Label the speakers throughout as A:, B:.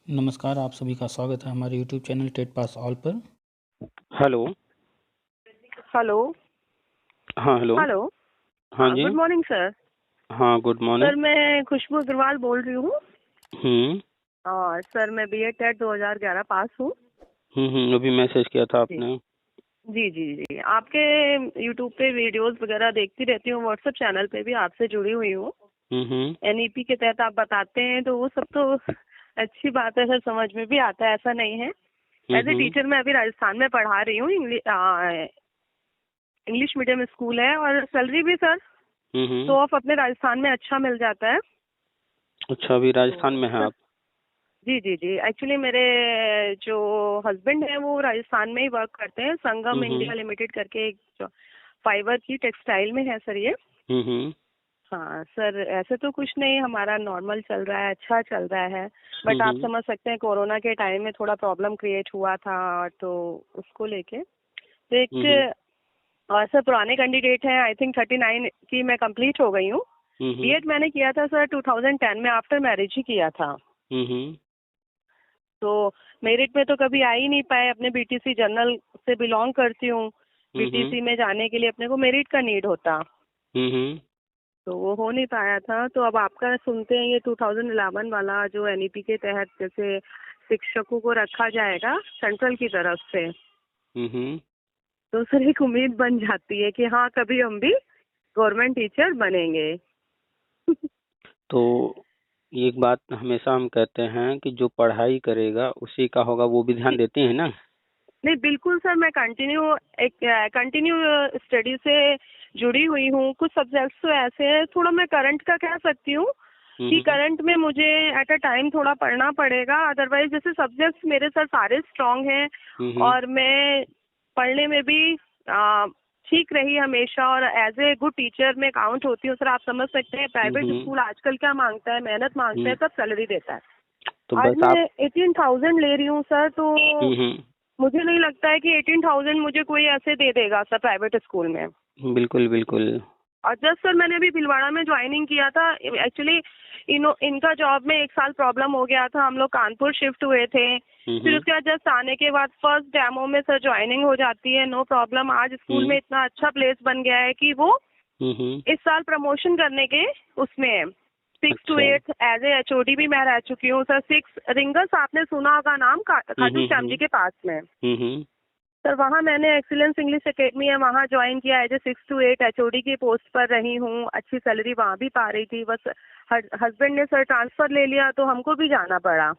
A: नमस्कार, आप सभी का स्वागत है हमारे YouTube channel TET pass all पर।
B: हेलो।
C: हेलो।
B: हाँ, हेलो।
C: हेलो।
B: हाँ जी।
C: Good morning sir.
B: हाँ, गुड मॉर्निंग।
C: सर मैं खुशबू अग्रवाल बोल रही हूँ।
B: हुँ।
C: और सर मैं बीए टेट 2011 पास हूँ।
B: अभी मैसेज किया था
C: जी
B: आपने।
C: जी जी जी आपके यूट्यूब पे वीडियोस वगैरह देखती रहती हूँ, व्हाट्सएप चैनल पे भी आपसे जुड़ी हुई हूँ।
B: हुँ।
C: एनईपी के तहत आप बताते हैं तो वो सब तो अच्छी बात है सर, समझ में भी आता है, ऐसा नहीं है। As a
B: hmm.
C: टीचर मैं अभी राजस्थान में पढ़ा रही हूँ। इंग्लिश मीडियम स्कूल है और सैलरी भी सर तो
B: हुँ।
C: ऑफ अपने राजस्थान में अच्छा मिल जाता है।
B: अच्छा, अभी राजस्थान
C: तो
B: में हैं
C: सर
B: आप?
C: जी जी जी एक्चुअली मेरे जो हस्बैंड है वो राजस्थान में ही वर्क करते हैं। संगम
B: हुँ।
C: इंडिया लिमिटेड करके एक फाइबर की टेक्सटाइल में है सर ये।
B: हुँ।
C: हाँ सर, ऐसे तो कुछ नहीं, हमारा नॉर्मल चल रहा है, अच्छा चल रहा है। बट आप
B: हुँ।
C: समझ सकते हैं कोरोना के टाइम में थोड़ा प्रॉब्लम क्रिएट हुआ था तो उसको लेके तो एक
B: हुँ।
C: और सर पुराने कैंडिडेट हैं। आई थिंक 39 की मैं कंप्लीट हो गई हूँ।
B: हुँ।
C: बीएड मैंने किया था सर 2010 में, आफ्टर मैरिज ही किया था।
B: हुँ।
C: तो मेरिट में तो कभी आ ही नहीं पाए। अपने बीटीसी जनरल से बिलोंग करती हूँ।
B: हुँ।
C: बीटीसी में जाने के लिए अपने को मेरिट का नीड होता,
B: हुँ।
C: तो वो हो नहीं पाया था। तो अब आपका सुनते हैं ये 2011 वाला जो एनईपी के तहत जैसे शिक्षकों को रखा जाएगा सेंट्रल की तरफ से,
B: हुँ।
C: तो सर एक उम्मीद बन जाती है कि हाँ कभी हम भी गवर्नमेंट टीचर बनेंगे।
B: तो एक बात हमेशा हम कहते हैं कि जो पढ़ाई करेगा उसी का होगा, वो भी ध्यान देते हैं ना?
C: नहीं बिल्कुल सर, मैं कंटिन्यू स्टडी से जुड़ी हुई हूँ। कुछ सब्जेक्ट्स तो ऐसे हैं, थोड़ा मैं करंट का कह सकती हूँ कि
B: हुँ।
C: करंट में मुझे एट अ टाइम थोड़ा पढ़ना पड़ेगा। अदरवाइज जैसे सब्जेक्ट्स मेरे सर सारे स्ट्रांग हैं
B: हुँ।
C: और मैं पढ़ने में भी ठीक रही हमेशा और एज ए गुड टीचर में काउंट होती हूँ सर। आप समझ सकते हैं प्राइवेट
B: हुँ।
C: स्कूल आजकल क्या मांगता है, मेहनत मांगता है,
B: हुँ।
C: तब सैलरी देता है।
B: तो
C: आज
B: बस आप।
C: मैं 18,000 ले रही हूँ सर, तो
B: हुँ।
C: मुझे नहीं लगता है कि 18,000 मुझे कोई ऐसे दे देगा सर प्राइवेट स्कूल में।
B: बिल्कुल, बिल्कुल।
C: और जस्ट सर मैंने अभी भीलवाड़ा में ज्वाइनिंग किया था। एक्चुअली इनका जॉब में 1 साल प्रॉब्लम हो गया था, हम लोग कानपुर शिफ्ट हुए थे। फिर
B: हुँ।
C: उसके बाद जस्ट आने के बाद फर्स्ट डेमो में सर ज्वाइनिंग हो जाती है, नो प्रॉब्लम। आज स्कूल में
B: हुँ।
C: इतना अच्छा प्लेस बन गया है कि वो
B: हुँ।
C: इस साल प्रमोशन करने के उसमें है। 6 to 8 एज ए एचओडी भी मैं रह चुकी हूँ सर। 6 रिंगर्स आपने सुना होगा नाम, खाटू श्याम जी के पास में।
B: हुँ।
C: सर वहाँ मैंने एक्सीलेंस इंग्लिश एकेडमी है, वहाँ ज्वाइन किया। एज ए 6 to 8 एचओडी की पोस्ट पर रही हूँ। अच्छी सैलरी वहाँ भी पा रही थी। बस हस्बैंड ने सर ट्रांसफर ले लिया तो हमको भी जाना पड़ा।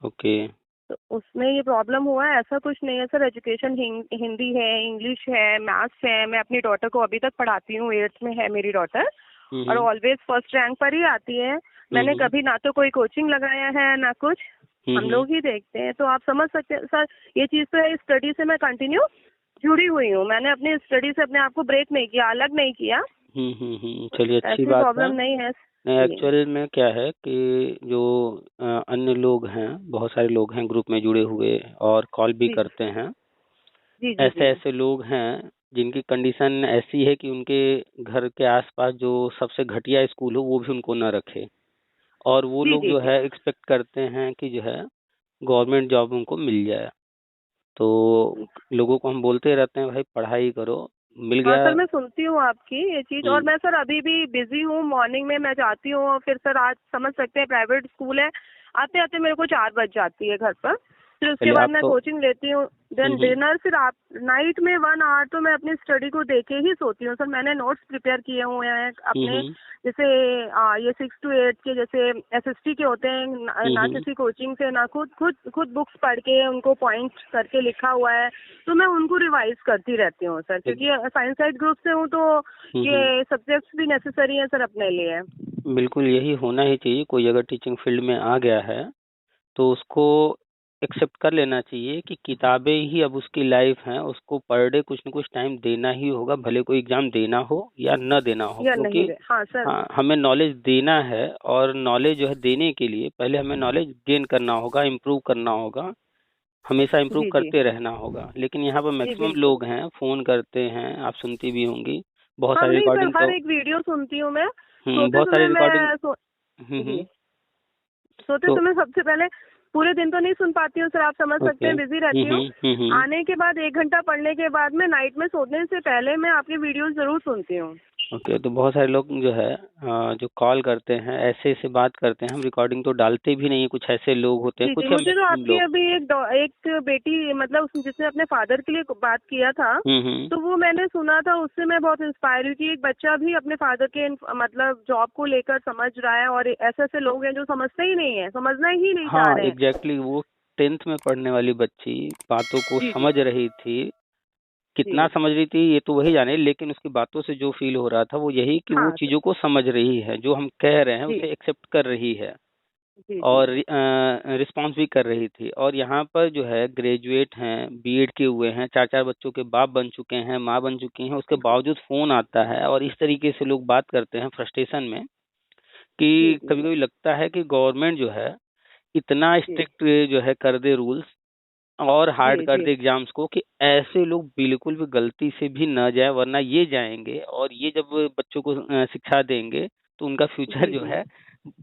B: ओके।
C: तो उसमें ये प्रॉब्लम हुआ है, ऐसा कुछ नहीं है सर। एजुकेशन हिंदी है, इंग्लिश है, मैथ्स है। मैं अपनी डॉटर को अभी तक पढ़ाती हूँ, 8th में है मेरी डॉटर और
B: हुँ।
C: ऑलवेज फर्स्ट रैंक पर ही आती है। मैंने
B: हुँ।
C: कभी ना तो कोई कोचिंग लगाया है ना कुछ, हम
B: हुँ।
C: लोग ही देखते हैं। तो आप समझ सकते हैं सर, ये चीज़ तो है। स्टडी से मैं कंटिन्यू जुड़ी हुई हूँ, मैंने अपनी स्टडी से अपने आप को ब्रेक नहीं किया, अलग नहीं किया।
B: चलिए, अच्छी
C: ऐसी
B: बात है।
C: प्रॉब्लम नहीं है
B: नहीं,
C: जी।
B: एक्चुअल में क्या है कि जो अन्य लोग हैं, बहुत सारे लोग हैं ग्रुप में जुड़े हुए और कॉल भी
C: जी
B: करते हैं।
C: जी जी जी
B: ऐसे-ऐसे लोग हैं जिनकी कंडीशन ऐसी है कि उनके घर के आस-पास जो सबसे घटिया स्कूल हो, वो भी उनको ना रखे। और वो
C: जी
B: लोग
C: जी
B: जो
C: जी
B: है एक्सपेक्ट करते हैं कि जो है गवर्नमेंट जॉब उनको मिल जाए। तो लोगों को हम बोलते रहते हैं भाई पढ़ाई करो, मिल
C: हाँ
B: गया।
C: सर, मैं सुनती हूँ आपकी ये चीज़। और
B: हुँ।
C: मैं सर अभी भी बिजी हूँ, मॉर्निंग में मैं जाती हूँ और फिर सर आज समझ सकते हैं प्राइवेट स्कूल है, आते आते मेरे को 4 बज जाती है घर पर। फिर उसके
B: चलिए
C: बाद
B: आप
C: मैं
B: तो।
C: कोचिंग लेती हूँ, देन
B: हुँ।
C: डिनर। फिर आप नाइट में 1 आवर तो मैं अपनी स्टडी को देके ही सोती हूँ सर। मैंने नोट्स प्रिपेयर किए हुए हैं अपने,
B: हुँ।
C: जैसे ये 6 to 8 के जैसे एसएसटी के होते हैं। ना
B: हुँ।
C: किसी कोचिंग से, ना खुद खुद खुद बुक्स पढ़ के उनको पॉइंट करके लिखा हुआ है, तो मैं उनको रिवाइज करती रहती हूँ सर।
B: एक।
C: क्योंकि साइंस साइड ग्रुप से हूँ तो
B: हुँ।
C: ये सब्जेक्ट्स भी नेसेसरी हैं सर अपने लिए।
B: बिल्कुल यही होना ही चाहिए। कोई अगर टीचिंग फील्ड में आ गया है, तो उसको एक्सेप्ट कर लेना चाहिए कि किताबें ही अब उसकी लाइफ हैं, उसको पर डे कुछ न कुछ टाइम देना ही होगा, भले कोई एग्ज़ाम देना हो या ना देना हो।
C: या नहीं
B: क्योंकि
C: रे, हाँ सर।
B: हाँ, हमें नॉलेज देना है और नॉलेज जो है देने के लिए पहले हमें नॉलेज गेन करना होगा, इम्प्रूव करना होगा, हमेशा इम्प्रूव
C: जी जी
B: करते रहना होगा। लेकिन यहाँ पर
C: जी
B: मैक्सिमम
C: बिल्कुल।
B: लोग हैं, फ़ोन करते हैं, आप सुनती भी होंगी, बहुत
C: हाँ
B: सारी
C: नहीं सर,
B: रिकॉर्डिंग
C: हर
B: तो।
C: एक वीडियो सुनती हूँ मैं। सोते
B: बहुत सारी
C: समय
B: रिकॉर्डिंग।
C: मैं
B: हुँ।
C: जी, सोते
B: तो।
C: समय सबसे पहले पूरे दिन तो नहीं सुन पाती हूँ सर, आप समझ सकते
B: ओके।
C: हैं, बिजी रहती हूँ। आने के बाद 1 घंटा पढ़ने के बाद में नाइट में सोने से पहले मैं आपकी वीडियोस जरूर सुनती हूँ।
B: ओके, तो बहुत सारे लोग जो है जो कॉल करते हैं ऐसे ऐसे बात करते हैं, हम रिकॉर्डिंग तो डालते भी नहीं है, कुछ ऐसे लोग होते हैं,
C: जी
B: कुछ
C: जी,
B: या
C: मुझे तो
B: मैक्सिमम
C: आपकी
B: लोग।
C: अभी एक बेटी मतलब जिसने अपने फादर के लिए बात किया था,
B: हम्म।
C: तो वो मैंने सुना था, उससे मैं बहुत इंस्पायर हुई कि एक बच्चा भी अपने फादर के मतलब जॉब को लेकर समझ रहा है, और ऐसे ऐसे लोग हैं जो समझते ही नहीं है, समझना ही नहीं चाह
B: हाँ
C: रहे हैं।
B: एग्जैक्टली, वो 10th में पढ़ने वाली बच्ची बातों को
C: जी जी
B: समझ रही थी। कितना
C: जी।
B: समझ रही थी ये तो वही जाने, लेकिन उसकी बातों से जो फील हो रहा था वो यही कि वो
C: हाँ सर।
B: चीजों को समझ रही है, जो हम कह रहे हैं
C: जी
B: उसे एक्सेप्ट कर रही है
C: जी जी
B: और रिस्पॉन्स भी कर रही थी। और यहाँ पर जो है ग्रेजुएट हैं, बीएड किए हुए हैं, 4 4 बच्चों के बाप बन चुके हैं, माँ बन चुकी हैं, उसके बावजूद फोन आता है और इस तरीके से लोग बात करते हैं फ्रस्ट्रेशन में,
C: जी
B: कि
C: जी
B: कभी कभी लगता है कि गवर्नमेंट जो है इतना
C: जी
B: स्ट्रिक्ट जो है कर दे रूल्स और हार्ड
C: जी
B: कर
C: जी
B: दे एग्जाम्स को, कि ऐसे लोग बिल्कुल भी गलती से भी न जाए, वरना ये जाएंगे और ये जब बच्चों को शिक्षा देंगे तो उनका फ्यूचर
C: जी
B: जो
C: जी।
B: है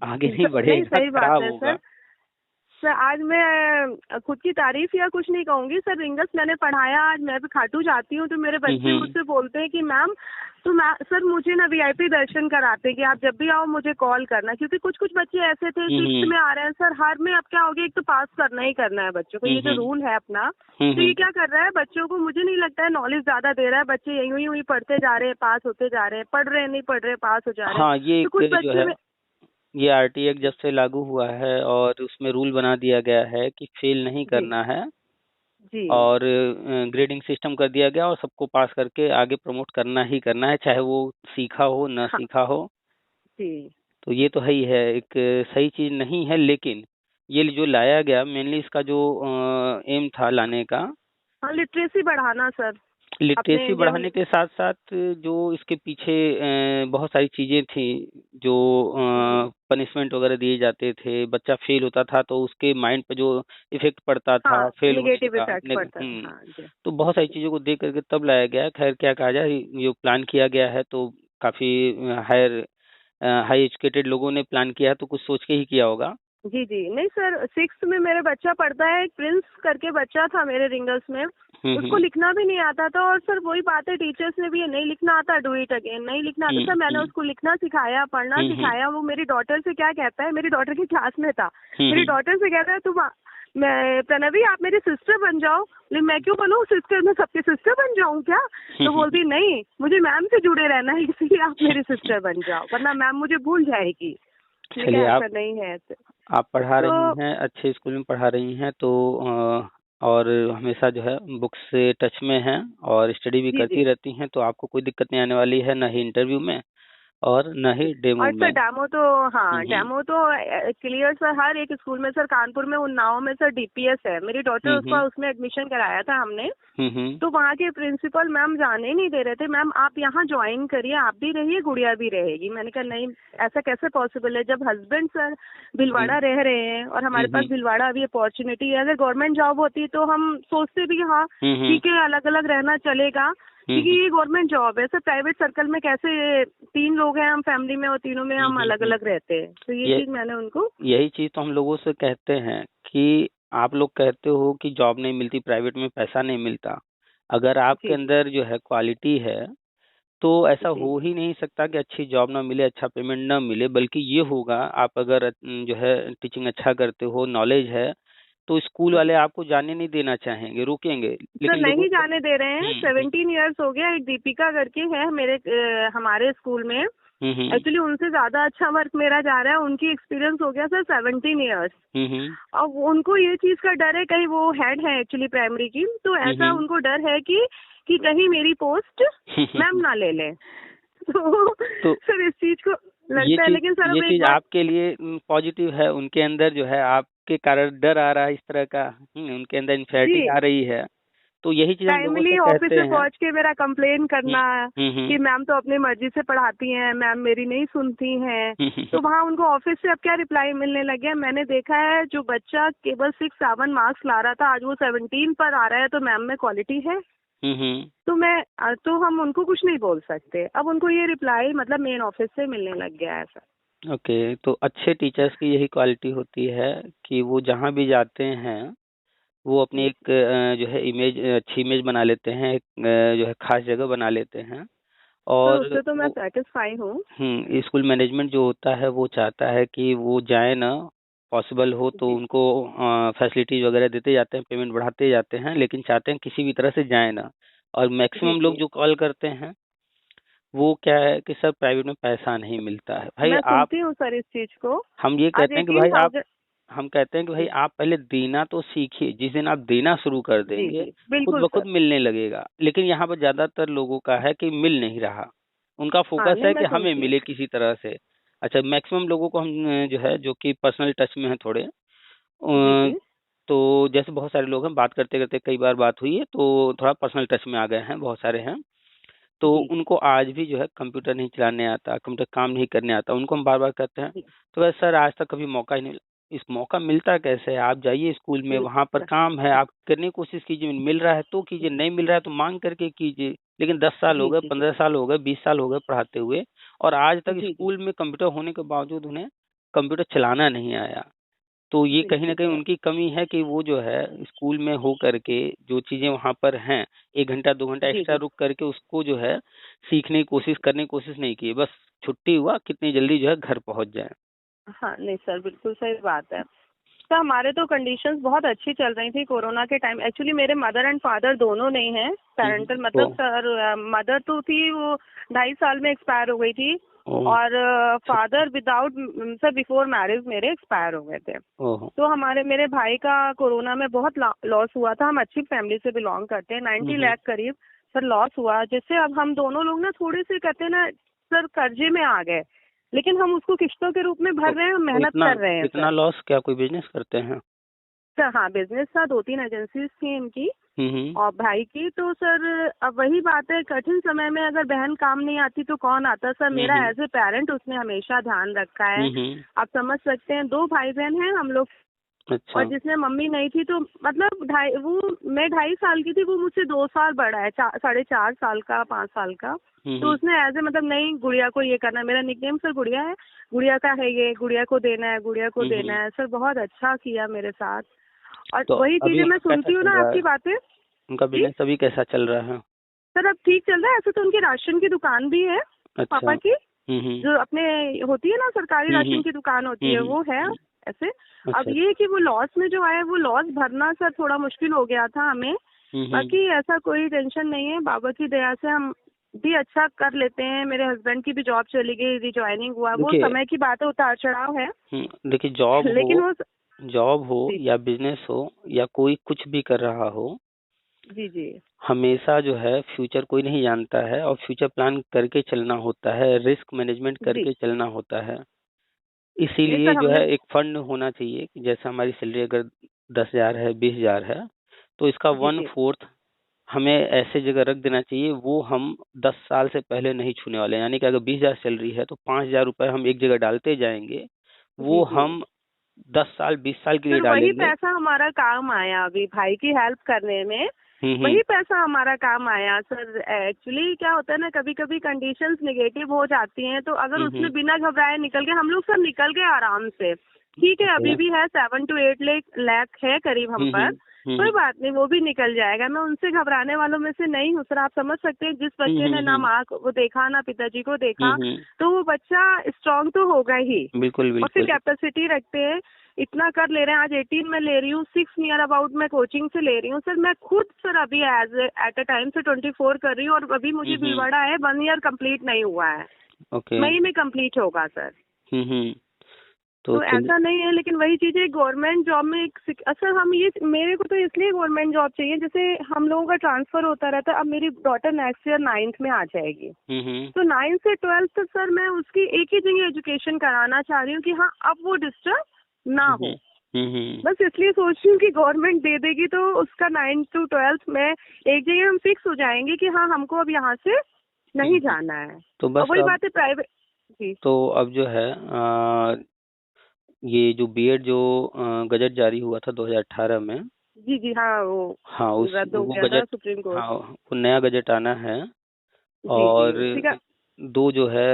B: आगे नहीं
C: नहीं,
B: बढ़ेगा,
C: सही बात
B: खराब
C: है सर।
B: होगा।
C: सर आज मैं खुद की तारीफ या कुछ नहीं कहूंगी सर, रिंगस मैंने पढ़ाया, आज मैं भी खाटू जाती हूँ तो मेरे बच्चे
B: हम्म।
C: मुझसे बोलते हैं कि मैम तो मैं सर मुझे ना वीआईपी दर्शन कराते हैं कि आप जब भी आओ मुझे कॉल करना, क्योंकि कुछ कुछ बच्चे ऐसे थे 6th
B: हम्म।
C: में आ रहे हैं सर, हर में अब क्या हो गया, एक तो पास करना ही करना है बच्चों को, ये जो
B: हम्म।
C: रूल है अपना, तो ये
B: हम्म।
C: क्या कर रहा है बच्चों को, मुझे नहीं लगता है नॉलेज ज्यादा दे रहा है, बच्चे यूं ही पढ़ते जा रहे हैं, पास होते जा रहे हैं, पढ़ रहे हैं नहीं पढ़ रहे, पास हो जा रहे हैं।
B: हाँ ये
C: तो कुछ
B: एक जो
C: बच्चे
B: है,
C: में
B: ये आरटी एक्ट जब से लागू हुआ है और उसमें रूल बना दिया गया है कि फेल नहीं
C: जी
B: करना है,
C: जी
B: और ग्रेडिंग सिस्टम कर दिया गया और सबको पास करके आगे प्रमोट करना ही करना है, चाहे वो सीखा हो ना
C: हाँ
B: सीखा हो।
C: जी।
B: तो ये तो है ही है, एक सही चीज नहीं है, लेकिन ये जो लाया गया मेनली इसका जो एम था लाने का,
C: हाँ, लिटरेसी बढ़ाना सर अपने
B: लिटरेसी
C: इंडिया में।
B: बढ़ाने के साथ साथ जो इसके पीछे बहुत सारी चीजें थी, जो
C: जी
B: पनिशमेंट वगैरह दिए जाते थे, बच्चा फेल होता था तो उसके माइंड पे जो इफेक्ट पड़ता था
C: हाँ,
B: फेल होने
C: निगेटिव
B: का,
C: इफेक्ट पड़ता है, हाँ जी
B: तो बहुत सारी चीजों को देख करके तब लाया गया है। खैर क्या कहा जाए, ये प्लान किया गया है तो काफी हायर हाई एजुकेटेड लोगों ने प्लान किया है, तो कुछ सोच के ही किया होगा।
C: जी जी। नहीं सर, 6th में मेरा बच्चा पढ़ता है, एक प्रिंस करके बच्चा था मेरे रिंगर्स में, उसको
B: हम्म।
C: लिखना भी नहीं आता था, और सर वही बात है, टीचर्स ने भी ये नहीं लिखना आता डू इट अगेन, नहीं लिखना आता सर, मैंने
B: हम्म।
C: उसको लिखना सिखाया, पढ़ना
B: हम्म।
C: सिखाया। वो मेरी डॉटर से क्या कहता है, मेरी डॉटर की क्लास में था, मेरी
B: हम्म।
C: डॉटर से कहता है तुम मैं प्रणवी आप मेरी सिस्टर बन जाओ। लेकिन मैं क्यों बनूं सिस्टर, मैं सबकी सिस्टर बन जाऊं क्या? तो बोलती नहीं, मुझे मैम से जुड़े रहना है, इसलिए आप मेरी सिस्टर बन जाओ, वरना मैम मुझे भूल जाएगी। मैंने
B: चलिए,
C: कहा ऐसा नहीं है।
B: आप पढ़ा रही
C: तो
B: हैं, अच्छे स्कूल में पढ़ा रही हैं, तो और हमेशा जो है बुक्स से टच में हैं और स्टडी भी
C: जी
B: करती
C: जी
B: रहती हैं, तो आपको कोई दिक्कत नहीं आने वाली है, न ही इंटरव्यू में और न
C: जी।
B: ही डेमो
C: और सर
B: में।
C: डेमो तो, हाँ
B: हम्म।
C: डेमो तो क्लियर सर, हर एक स्कूल में सर, कानपुर में उन्नाव में सर डीपीएस है, मेरी डॉटर उसका
B: हम्म।
C: उसमें एडमिशन कराया था हमने।
B: हम्म।
C: तो वहाँ के प्रिंसिपल मैम जाने ही नहीं दे रहे थे, मैम आप यहाँ ज्वाइन करिए, आप भी रहिए गुड़िया भी रहेगी। मैंने कहा नहीं, ऐसा कैसे पॉसिबल है, जब हस्बैंड सर भीलवाड़ा रह रहे हैं और हमारे पास भीलवाड़ा अभी अपॉर्चुनिटी है, अगर गवर्नमेंट जॉब होती तो हम सोचते भी हाँ ठीक है अलग अलग रहना चलेगा, क्योंकि ये गवर्नमेंट जॉब है सर। प्राइवेट सर्कल में कैसे 3 लोग हैं हम फैमिली में और तीनों में हम अलग अलग रहते हैं, तो ये चीज मैंने उनको।
B: यही चीज तो हम लोगों से कहते हैं कि आप लोग कहते हो कि जॉब नहीं मिलती, प्राइवेट में पैसा नहीं मिलता, अगर आपके
C: जी जी
B: अंदर जो है क्वालिटी है तो ऐसा
C: जी
B: हो ही नहीं सकता कि अच्छी जॉब ना मिले, अच्छा पेमेंट ना मिले, बल्कि ये होगा आप अगर जो है टीचिंग अच्छा करते हो, नॉलेज है, तो स्कूल वाले
C: जी।
B: आपको जाने नहीं देना चाहेंगे, रोकेंगे,
C: सर
B: लेकिन लोगों
C: नहीं
B: को।
C: जाने दे रहे हैं, 17 ईयर्स हो गया। एक दीपिका करके है मेरे हमारे स्कूल में,
B: हम्म।
C: एक्चुअली उनसे ज्यादा अच्छा वर्क मेरा जा रहा है, उनकी एक्सपीरियंस हो गया सर 17 ईयर्स।
B: हम्म।
C: अब उनको ये चीज का डर है, कहीं वो हेड है एक्चुअली प्राइमरी की, तो ऐसा
B: हम्म।
C: उनको डर है कि कहीं मेरी पोस्ट मैम ना ले लें। तो
B: तो
C: सर इस चीज को लगता है, लेकिन सर
B: ये
C: अब एक
B: चीज
C: बात।
B: आपके लिए पॉजिटिव है, उनके अंदर जो है आपके कारण डर आ रहा है इस तरह का, उनके अंदर इंफिनिटी
C: जी,
B: आ रही है, तो यही चीज हम लोगों से
C: टाइमली ऑफिस
B: कहते
C: में
B: हैं।
C: पहुंच के मेरा कंप्लेन करना
B: हम्म।
C: कि मैम तो अपनी मर्जी से पढ़ाती हैं, मैम मेरी नहीं सुनती हैं।
B: हम्म।
C: तो वहाँ उनको ऑफिस से अब क्या रिप्लाई मिलने लग गया, मैंने देखा है जो बच्चा केवल 6-7 मार्क्स ला रहा था आज वो 17 पर आ रहा है, तो मैम में क्वालिटी है।
B: हम्म।
C: तो हम उनको कुछ नहीं बोल सकते, अब उनको ये रिप्लाई मतलब मेन ऑफिस से मिलने लग गया है सर।
B: ओके, तो अच्छे टीचर्स की यही क्वालिटी होती है कि वो जहाँ भी जाते हैं वो अपनी एक जो है इमेज, अच्छी इमेज बना लेते हैं, एक जो है खास जगह बना लेते हैं।
C: सर
B: और
C: उससे तो मैं
B: वो
C: सेटिस्फाई हूँ।
B: स्कूल मैनेजमेंट जो होता है वो चाहता है कि वो जाए ना, पॉसिबल हो तो
C: जी
B: उनको फैसिलिटीज वगैरह देते जाते हैं, पेमेंट बढ़ाते जाते हैं, लेकिन चाहते हैं किसी भी तरह से जाए ना। और
C: जी
B: मैक्सिमम लोग
C: जी।
B: जो कॉल करते हैं वो क्या है कि सर प्राइवेट में पैसा नहीं मिलता है भाई।
C: मैं
B: आप
C: सुनती हूँ सर इस चीज को।
B: हम ये
C: आज
B: कहते हैं कि
C: एटीन
B: भाई आप
C: थाउजेंड
B: हम कहते हैं कि भाई
C: जी
B: आप पहले देना तो सीखिए। जिस दिन आप देना शुरू कर
C: जी
B: देंगे
C: जी
B: खुद
C: बिल्कुल
B: ब
C: सर।
B: खुद मिलने लगेगा। लेकिन यहाँ पर ज्यादातर लोगों का है कि मिल नहीं रहा, उनका
C: हाँ
B: फोकस
C: नहीं
B: है कि
C: मैं
B: हमें
C: सुनती हूँ।
B: मिले किसी तरह से। अच्छा, मैक्सिमम लोगों को हम जो है जो कि पर्सनल टच में है थोड़े,
C: जी
B: अ,
C: जी
B: तो जैसे बहुत सारे लोग हैं, बात करते करते कई बार बात हुई है तो थोड़ा पर्सनल टच में आ गए हैं, बहुत सारे हैं। तो
C: जी
B: उनको आज भी जो है कंप्यूटर नहीं चलाने आता, कंप्यूटर काम नहीं करने आता, उनको हम बार बार कहते हैं।
C: जी
B: तो वैसे सर आज तक कभी मौका ही नहीं मिला। इस मौका मिलता कैसे है? आप जाइए स्कूल में, वहां पर
C: बिल्कुल
B: काम है, आप करने की कोशिश कीजिए, मिल रहा है तो कीजिए, नहीं मिल रहा है तो मांग करके कीजिए। लेकिन 10 साल हो
C: जी
B: गए,
C: जी जी
B: 15 साल हो गए, 20 साल हो गए पढ़ाते हुए, और आज तक
C: जी जी
B: स्कूल में कंप्यूटर होने के बावजूद उन्हें कंप्यूटर चलाना नहीं आया। तो ये कहीं न
C: बिल्कुल
B: कहीं
C: सर।
B: उनकी कमी है कि वो जो है स्कूल में हो करके जो चीज़ें वहाँ पर हैं, 1 घंटा 2 घंटा
C: जी
B: एक्स्ट्रा
C: जी
B: रुक करके उसको जो है सीखने की कोशिश, करने की कोशिश नहीं की। बस छुट्टी हुआ, कितनी जल्दी जो है घर पहुँच जाएँ।
C: हाँ नहीं सर बिल्कुल सही बात है। तो हमारे तो कंडीशंस बहुत अच्छी चल रही थी कोरोना के टाइम। एक्चुअली मेरे मदर एंड फादर दोनों नहीं हैं पेरेंटल, मतलब
B: ओह!
C: सर मदर तो थी वो 2.5 साल में एक्सपायर हो गई थी।
B: ओह!
C: और
B: अच्छा।
C: Father without sir before marriage मेरे एक्सपायर हो गए थे।
B: ओह!
C: तो हमारे मेरे भाई का कोरोना में बहुत लॉस हुआ था। हम अच्छी फैमिली से बिलोंग करते हैं,
B: हुँ,
C: 90
B: हुँ।
C: लाख करीब सर लॉस हुआ, जिससे अब हम दोनों लोग ना थोड़े से कहते हैं ना सर कर्जे में आ गए। लेकिन हम उसको किस्तों के रूप में भर
B: तो
C: रहे हैं, हम
B: तो
C: मेहनत
B: इतना
C: कर रहे हैं
B: इतना
C: सर।
B: लॉस, क्या कोई बिज़नेस करते हैं?
C: सर हाँ बिजनेस था, 2-3 एजेंसीज थी इनकी
B: हुँ, हुँ।
C: और भाई की। तो सर अब वही बात है, कठिन समय में अगर बहन काम नहीं आती तो कौन आता सर।
B: हुँ,
C: मेरा
B: हुँ।
C: एज ए पेरेंट उसने हमेशा ध्यान रखा है।
B: हुँ, हुँ।
C: आप समझ सकते हैं, 2 भाई बहन हैं हम लोग। और
B: अच्छा।
C: जिसमें मम्मी नहीं थी तो मतलब मैं 2.5 साल की थी, वो मुझसे 2 साल बड़ा है, 4.5 साल का, 5 साल का।
B: हुँ,
C: तो
B: हुँ।
C: उसने ऐसे मतलब नहीं गुड़िया को ये करना है। मेरा निकनेम सर गुड़िया है, गुड़िया का है ये, गुड़िया को देना है, गुड़िया को
B: हुँ,
C: देना
B: हुँ।
C: है। सर बहुत अच्छा किया मेरे साथ। और
B: तो
C: वही
B: अभी
C: चीजें मैं
B: उनका कैसा
C: सुनती हूँ
B: चल
C: ना
B: रहा है?
C: आपकी बातें।
B: उनका
C: जी
B: बिज़नेस अभी कैसा चल रहा है?
C: सर अब ठीक चल रहा है। ऐसे तो उनकी राशन की दुकान भी है
B: अच्छा।
C: पापा की,
B: हुँ, हुँ।
C: जो अपने होती है ना सरकारी
B: हुँ,
C: राशन
B: हुँ।
C: की दुकान होती
B: हुँ,
C: है,
B: हुँ।
C: वो है
B: हुँ।
C: ऐसे। अब
B: अच्छा,
C: ये है
B: अच्छा।
C: कि वो लॉस में जो आया, वो लॉस भरना सर थोड़ा मुश्किल हो गया था हमें।
B: हुँ, हुँ।
C: बाकी ऐसा कोई टेंशन नहीं है, बाबा की दया से हम भी अच्छा कर लेते हैं। मेरे हस्बैंड की भी जॉब चली गई, रिजॉइनिंग हुआ, वो
B: देखिए,
C: समय की बात है, उतार चढ़ाव है।
B: देखिए, जॉब
C: लेकिन
B: हो,
C: वो
B: जॉब हो
C: जी
B: या बिज़नेस हो या कोई कुछ भी कर रहा हो,
C: जी जी
B: हमेशा जो है फ्यूचर कोई नहीं जानता है और फ्यूचर प्लान करके चलना होता है, रिस्क मैनेजमेंट
C: जी।
B: करके चलना होता है।
C: नहीं
B: इसीलिए
C: सर
B: जो
C: हमने
B: है एक फंड होना चाहिए कि जैसे हमारी सैलरी अगर 10,000 है, 20,000 है, तो इसका
C: जी जी
B: 1/4 हमें ऐसे जगह रख देना चाहिए, वो हम 10 साल से पहले नहीं छूने वाले हैं। यानी कि अगर 20,000 सैलरी है तो 5,000 रुपए हम एक जगह डालते जाएँगे,
C: जी
B: वो
C: जी।
B: हम 10 साल, 20 साल के लिए
C: सर वही
B: डालेंगे।
C: पैसा हमारा काम आया अभी भाई की हेल्प करने में।
B: हुँ, हुँ।
C: वही पैसा हमारा काम आया सर। एक्चुअली क्या होता है ना, कभी कभी कंडीशंस नेगेटिव हो जाती हैं, तो अगर
B: हुँ,
C: उसमें
B: हुँ।
C: बिना घबराए निकल गए, हम लोग सब निकल गए आराम से। ठीक है
B: ओके।
C: अभी भी है, 7 to 8 लाख है करीब हम
B: हुँ, हुँ।
C: पर।
B: हुँ,
C: कोई
B: हुँ।
C: बात नहीं, वो भी निकल जाएगा। मैं उनसे घबराने वालों में से नहीं हूँ सर। आप समझ सकते हैं, जिस
B: हुँ,
C: बच्चे ने
B: हुँ,
C: ना
B: हुँ।
C: माँ को देखा ना पिताजी को
B: हुँ,
C: देखा,
B: हुँ।
C: तो वो बच्चा स्ट्रांग तो होगा ही।
B: बिल्कुल,
C: और फिर
B: बिल्कुल।
C: कैपेसिटी रखते हैं, इतना कर ले रहे हैं। आज 18 में ले रही हूँ, 6 नियर अबाउट मैं कोचिंग से ले रही हूँ सर। मैं खुद सर अभी एट अ टाइम से 24 कर रही हूँ, और अभी
B: हुँ,
C: मुझे
B: हुँ।
C: भिलवाड़ा है, 1 ईयर कंप्लीट नहीं हुआ है।
B: ओके।
C: मई में कंप्लीट होगा सर।
B: हुँ, हुँ। तो
C: तो
B: चलिए।
C: ऐसा नहीं है, लेकिन वही चीज़ है, गवर्नमेंट जॉब में सर हम ये, मेरे को तो इसलिए गवर्नमेंट जॉब चाहिए, जैसे हम लोगों का ट्रांसफर होता रहता है। अब मेरी डॉटर नेक्स्ट ईयर 9th में आ जाएगी,
B: हुँ, हुँ।
C: तो 9 से 12 तक सर मैं उसकी एक ही जगह एजुकेशन कराना चाह रही हूँ कि हाँ अब वो डिस्टर्ब ना
B: हुँ, हुँ।
C: हो।
B: हुँ, हुँ।
C: बस इसलिए सोच रही हूँ कि गवर्नमेंट दे देगी तो उसका 9 to 12 में एक जगह हम फिक्स हो जाएंगे कि हाँ हमको अब यहाँ से
B: हुँ,
C: नहीं
B: हुँ।
C: जाना है।
B: तो
C: और
B: बस
C: वही
B: अब
C: बात है प्राइवेट। जी
B: तो अब जो है ये जो बीएड जो गजट जारी हुआ था 2018 में,
C: जी जी। हाँ वो
B: हाँ, उस
C: रद्द हो
B: वो
C: गया था
B: गजट,
C: सुप्रीम कोर्ट।
B: हाँ, वो नया गजट आना है।
C: जी जी
B: और
C: उसी का।
B: दो जो है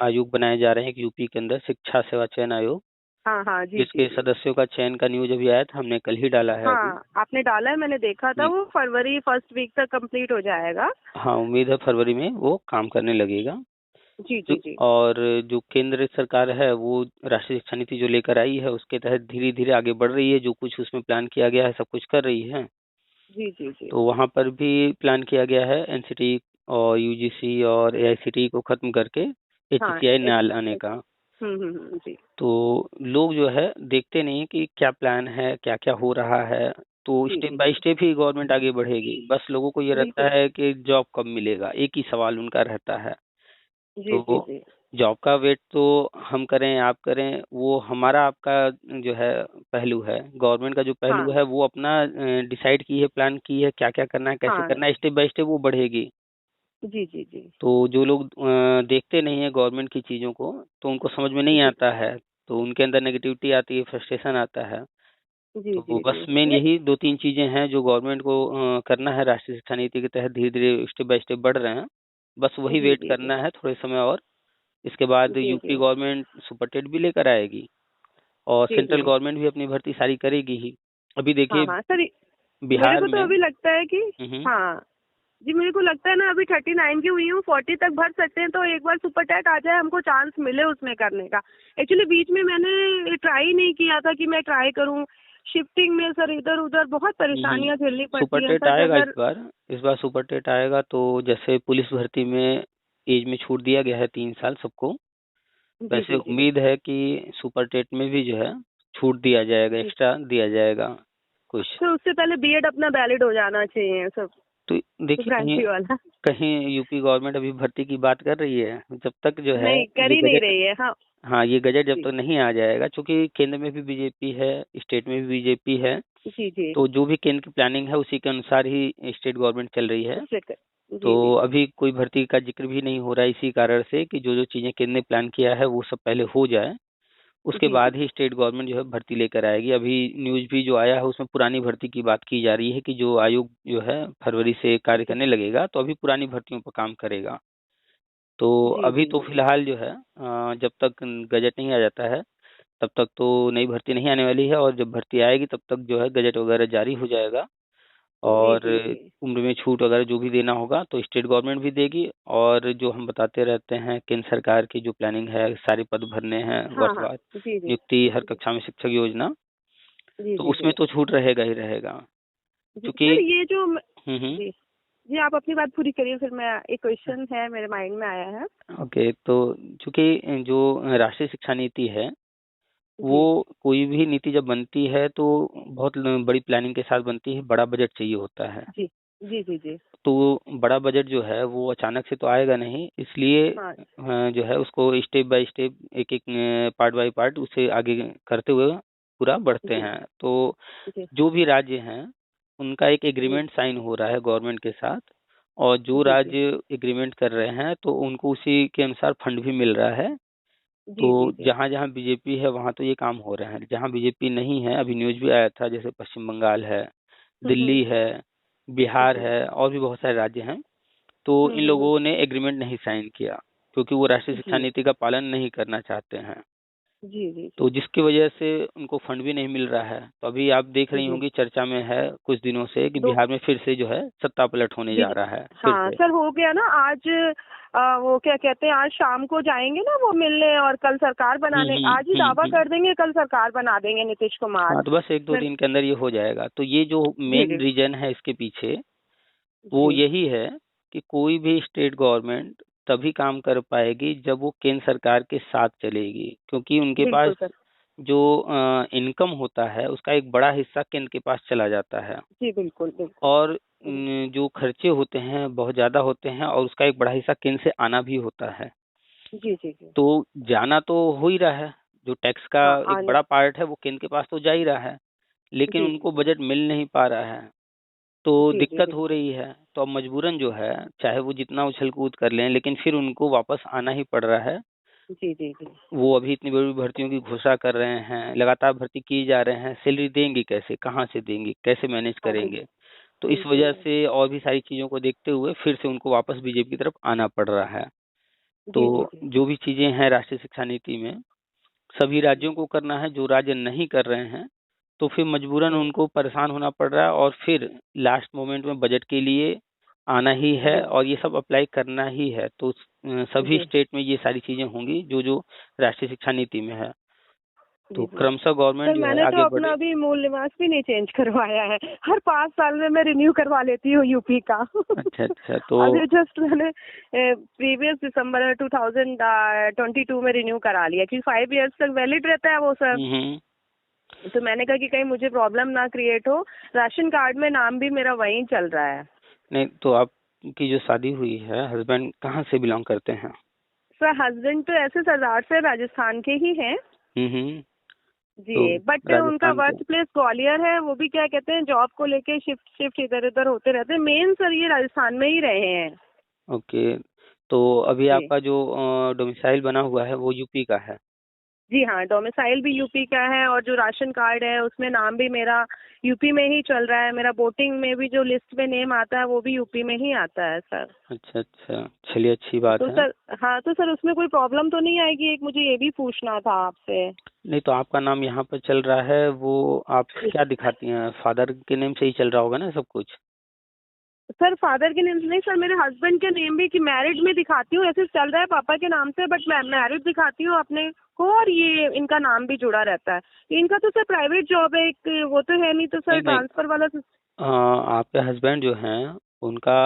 B: आयोग बनाए जा रहे हैं यूपी के अंदर, शिक्षा सेवा चयन आयोग,
C: हाँ हाँ जी
B: जिसके
C: जी।
B: सदस्यों का चयन का न्यूज अभी आया था, हमने कल ही डाला है अभी।
C: हाँ आपने डाला है, मैंने देखा था, वो फरवरी फर्स्ट वीक तक कंप्लीट हो जाएगा।
B: हाँ, उम्मीद है फरवरी में वो काम करने लगेगा।
C: जी जी जी।
B: और जो केंद्र सरकार है वो राष्ट्रीय शिक्षा नीति जो लेकर आई है उसके तहत धीरे धीरे आगे बढ़ रही है, जो कुछ उसमें प्लान किया गया है सब कुछ कर रही है।
C: जी जी जी।
B: तो वहाँ पर भी प्लान किया गया है एनसीटी और यूजीसी और एआईसीटी को खत्म करके
C: हाँ
B: एचईसीआई में आने का।
C: जी।
B: तो लोग जो है देखते नहीं कि क्या प्लान है, क्या क्या हो रहा है। तो
C: जी
B: स्टेप
C: जी
B: बाय
C: जी।
B: स्टेप ही गवर्नमेंट आगे बढ़ेगी। बस लोगों को ये रहता
C: बिल्कुल।
B: है कि जॉब कब मिलेगा, एक ही सवाल उनका रहता है।
C: जी जी
B: तो
C: जी।
B: जॉब का वेट तो हम करें आप करें, वो हमारा आपका जो है पहलू है। गवर्नमेंट का जो
C: हाँ
B: पहलू है वो अपना डिसाइड की है, प्लान की है, क्या क्या करना है, कैसे
C: हाँ
B: करना है, स्टेप बाय स्टेप वो बढ़ेगी।
C: जी जी जी
B: तो जो लोग देखते नहीं है गवर्नमेंट की चीज़ों को, तो उनको समझ में नहीं
C: जी
B: आता है। तो उनके अंदर नेगेटिविटी आती है, फ्रस्ट्रेशन आता है।
C: जी
B: तो
C: जी
B: बस
C: जी।
B: मेन यही 2-3 चीज़ें हैं जो गवर्नमेंट को करना है। राष्ट्रीय शिक्षा नीति के तहत धीरे-धीरे स्टेप बाय स्टेप बढ़ रहे हैं। बस वही
C: जी
B: वेट
C: जी जी
B: करना है थोड़े समय और। इसके बाद
C: जी
B: यूपी
C: जी
B: गवर्नमेंट सुपर टेट भी लेकर आएगी और
C: जी
B: सेंट्रल
C: जी।
B: गवर्नमेंट भी अपनी भर्ती सारी करेगी ही। अभी
C: हाँ
B: देखिए
C: हाँ सर, मेरे
B: बिहार
C: को तो
B: में।
C: अभी लगता है कि
B: हुँ।
C: हाँ जी, मेरे को लगता है ना, अभी 39 की हुई हूँ, 40 तक भर सकते हैं, तो एक बार सुपर टैट आ जाए, हमको चांस मिले उसमें करने का। एक्चुअली बीच में मैंने ट्राई नहीं किया था कि मैं ट्राई करूँ, शिफ्टिंग में सर इधर उधर बहुत परेशानियाँ झेलनी
B: सुपर
C: पड़ती हैं
B: टेट
C: सच
B: आएगा इस
C: अगर।
B: बार। इस बार सुपर टेट आएगा तो जैसे पुलिस भर्ती में एज में छूट दिया गया है 3 साल सबको,
C: जी
B: वैसे
C: जी जी
B: उम्मीद है कि सुपर टेट में भी जो है छूट दिया जाएगा,
C: जी।
B: एक्स्ट्रा दिया जाएगा कुछ।
C: सर उससे पहले बीएड अपना वैलिड हो जाना चाहिए सब,
B: तो देखिए कहीं
C: सुप्रीम वाला।
B: कहीं यूपी गवर्नमेंट अभी भर्ती की बात कर रही है, जब तक जो है
C: नहीं कर
B: ये
C: ही नहीं
B: गजट।
C: रही है। हाँ
B: हाँ, ये गजट जब
C: जी
B: तक नहीं आ जाएगा, क्योंकि केंद्र में भी बीजेपी है, स्टेट में भी बीजेपी है।
C: जी जी।
B: तो जो भी केंद्र की प्लानिंग है उसी के अनुसार ही स्टेट गवर्नमेंट चल रही है।
C: उससे कर
B: तो
C: जी जी
B: अभी कोई भर्ती का जिक्र भी नहीं हो रहा है, इसी कारण से कि जो जो चीज़ें केंद्र ने प्लान किया है वो सब पहले हो जाए, उसके
C: जी जी
B: बाद ही स्टेट गवर्नमेंट जो है भर्ती लेकर आएगी। अभी न्यूज़ भी जो आया है उसमें पुरानी भर्ती की बात की जा रही है कि जो आयोग जो है फरवरी से कार्य
C: जी
B: करने लगेगा, तो अभी पुरानी भर्तियों पर काम करेगा। तो
C: जी
B: अभी
C: जी
B: तो
C: जी
B: फिलहाल जो है जब तक गजट नहीं आ जाता है तब तक तो नई भर्ती नहीं आने वाली है, और जब भर्ती आएगी तब तक जो है गजट वगैरह जारी हो जाएगा।
C: जी
B: और
C: जी जी।
B: उम्र में छूट वगैरह जो भी देना होगा तो स्टेट गवर्नमेंट भी देगी। और जो हम बताते रहते हैं केंद्र सरकार की जो प्लानिंग है, सारे पद भरने हैं
C: हाँ हाँ
B: वर्षवार,
C: जी जी
B: नियुक्ति हर
C: जी
B: कक्षा में शिक्षक योजना,
C: जी
B: तो
C: जी
B: उसमें
C: जी
B: तो छूट रहेगा ही रहेगा।
C: जी।
B: क्योंकि
C: सर ये जो
B: हम्म।
C: जी जी, आप अपनी बात पूरी करिए, फिर मैं, एक क्वेश्चन है मेरे माइंड में आया है।
B: ओके, तो चूंकि जो राष्ट्रीय शिक्षा नीति है वो,
C: जी
B: कोई भी नीति जब बनती है तो बहुत बड़ी प्लानिंग के साथ बनती है, बड़ा बजट चाहिए होता है।
C: जी जी जी जी।
B: तो बड़ा बजट जो है वो अचानक से तो आएगा नहीं, इसलिए
C: हाँ
B: जो है उसको स्टेप बाय स्टेप, एक एक पार्ट बाय पार्ट उसे आगे करते हुए पूरा बढ़ते
C: जी
B: हैं। तो
C: जी
B: जो भी राज्य हैं उनका एक
C: जी
B: एग्रीमेंट साइन हो रहा है गवर्नमेंट के साथ, और जो
C: जी जी
B: राज्य एग्रीमेंट कर रहे हैं तो उनको उसी के अनुसार फंड भी मिल रहा है। तो
C: जी जी जी
B: जहाँ जहाँ बीजेपी है वहाँ तो ये काम हो रहे हैं, जहाँ बीजेपी नहीं है, अभी न्यूज़ भी आया था, जैसे पश्चिम बंगाल है, दिल्ली है, बिहार
C: जी
B: है और भी बहुत सारे राज्य हैं। तो इन लोगों ने एग्रीमेंट नहीं साइन किया, क्योंकि वो राष्ट्रीय शिक्षा
C: जी
B: नीति का पालन नहीं करना चाहते हैं।
C: जी जी
B: तो
C: जी
B: जिसकी वजह से उनको फंड भी नहीं मिल रहा है। तो अभी आप देख रही
C: जी।
B: होंगी चर्चा में है कुछ दिनों से कि
C: दो
B: बिहार में फिर से जो है सत्ता पलट होने जा रहा है फिर
C: हाँ
B: से।
C: सर, हो गया ना आज। वो क्या कहते हैं, आज शाम को जाएंगे ना वो मिलने, और कल सरकार बनाने, आज ही दावा
B: हम्म।
C: कर देंगे कल सरकार बना देंगे नीतीश कुमार।
B: हाँ, तो बस 1-2
C: फिर
B: दिन के अंदर ये हो जाएगा। तो ये जो
C: जी
B: मेन
C: जी
B: रीजन है इसके पीछे, वो
C: जी।
B: यही है कि कोई भी स्टेट गवर्नमेंट तभी काम कर पाएगी जब वो केंद्र सरकार के साथ चलेगी, क्योंकि उनके पास
C: बिल्कुल सर।
B: जो इनकम होता है उसका एक बड़ा हिस्सा केंद्र के पास चला जाता है।
C: जी बिल्कुल बिल्कुल।
B: और जो खर्चे होते हैं बहुत ज़्यादा होते हैं, और उसका एक बड़ा हिस्सा केंद्र से आना भी होता है।
C: जी जी जी।
B: तो जाना तो हो ही रहा है, जो टैक्स का
C: हाँ
B: एक
C: आने।
B: बड़ा पार्ट है वो केंद्र के पास तो जा ही रहा है, लेकिन
C: जी
B: उनको बजट मिल नहीं पा रहा है। तो
C: जी जी
B: दिक्कत हो
C: बिल्कुल।
B: रही है। तो अब मजबूरन जो है, चाहे वो जितना उछल कूद कर लें, लेकिन फिर उनको वापस आना ही पड़ रहा है।
C: जी जी जी
B: वो अभी इतनी बड़ी भर्तियों की घोषणा कर रहे हैं, लगातार भर्ती किए जा रहे हैं, सैलरी देंगे कैसे, कहाँ से देंगे, कैसे मैनेज
C: हाँ जी
B: करेंगे। तो इस
C: जी
B: वजह से और भी सारी चीज़ों को देखते हुए फिर से उनको वापस बीजेपी की तरफ आना पड़ रहा है। तो
C: जी जी जी
B: जो भी चीजें हैं राष्ट्रीय शिक्षा नीति में सभी राज्यों को करना है, जो राज्य नहीं कर रहे हैं तो फिर मजबूरन
C: जी
B: उनको परेशान होना पड़ रहा है और फिर लास्ट मोमेंट में बजट के लिए आना ही है
C: जी
B: और ये सब अप्लाई करना ही है। तो सभी
C: जी
B: स्टेट में ये सारी चीजें होंगी जो जो राष्ट्रीय शिक्षा नीति में है। तो
C: जी जी।
B: क्रमशः गवर्नमेंट
C: सर
B: जो है
C: मैंने तो
B: आगे
C: अपना
B: बढ़े।
C: अभी मूल निवास भी नहीं चेंज करवाया है, हर 5 साल में मैं रिन्यू करवा लेती हूँ यूपी का।
B: अच्छा अच्छा। तो
C: अभी जस्ट मैंने प्रीवियस दिसंबर 2022 में रिन्यू करा लिया कि 5 इयर्स तक वैलिड रहता है वो सर।
B: हम्म।
C: तो मैंने कहा कि कहीं मुझे प्रॉब्लम ना क्रिएट हो, राशन कार्ड में नाम भी मेरा वहीं चल रहा है।
B: नहीं तो आपकी जो शादी हुई है हस्बैंड कहाँ से बिलोंग करते हैं?
C: सर हस्बैंड तो ऐसे सरदार से राजस्थान के ही हैं
B: हम्म। तो
C: जी, बट उनका
B: राजस्थान के।
C: बर्थ प्लेस ग्वालियर है। वो भी क्या कहते हैं, जॉब को लेके शिफ्ट शिफ्ट इधर उधर होते रहते हैं। मेन सर ये राजस्थान में ही रहे हैं।
B: ओके। तो अभी
C: जी
B: आपका जो डोमिसाइल बना हुआ है वो यूपी का है?
C: जी हाँ, डोमिसाइल भी यूपी का है और जो राशन कार्ड है उसमें नाम भी मेरा यूपी में ही चल रहा है। मेरा वोटिंग में भी जो लिस्ट में नेम आता है वो भी यूपी में ही आता है सर।
B: अच्छा अच्छा, चलिए अच्छी बात
C: तो
B: है।
C: सर हाँ, तो सर उसमें कोई प्रॉब्लम तो नहीं आएगी? एक मुझे ये भी पूछना था आपसे।
B: नहीं तो आपका नाम यहाँ पर चल रहा है वो आप क्या दिखाती हैं? फादर के नेम से ही चल रहा होगा ना सब कुछ?
C: सर फादर के नेम नहीं सर, मेरे हस्बैंड के नेम भी कि मैरिड में दिखाती हूँ, ऐसे चल रहा है पापा के नाम से, बट मैं मैरिड दिखाती हूँ अपने को और ये इनका नाम भी जुड़ा रहता है। इनका तो सर प्राइवेट जॉब है एक, वो तो है नहीं, तो सर
B: नहीं नहीं,
C: ट्रांसफर वाला
B: आपके हस्बैंड जो हैं उनका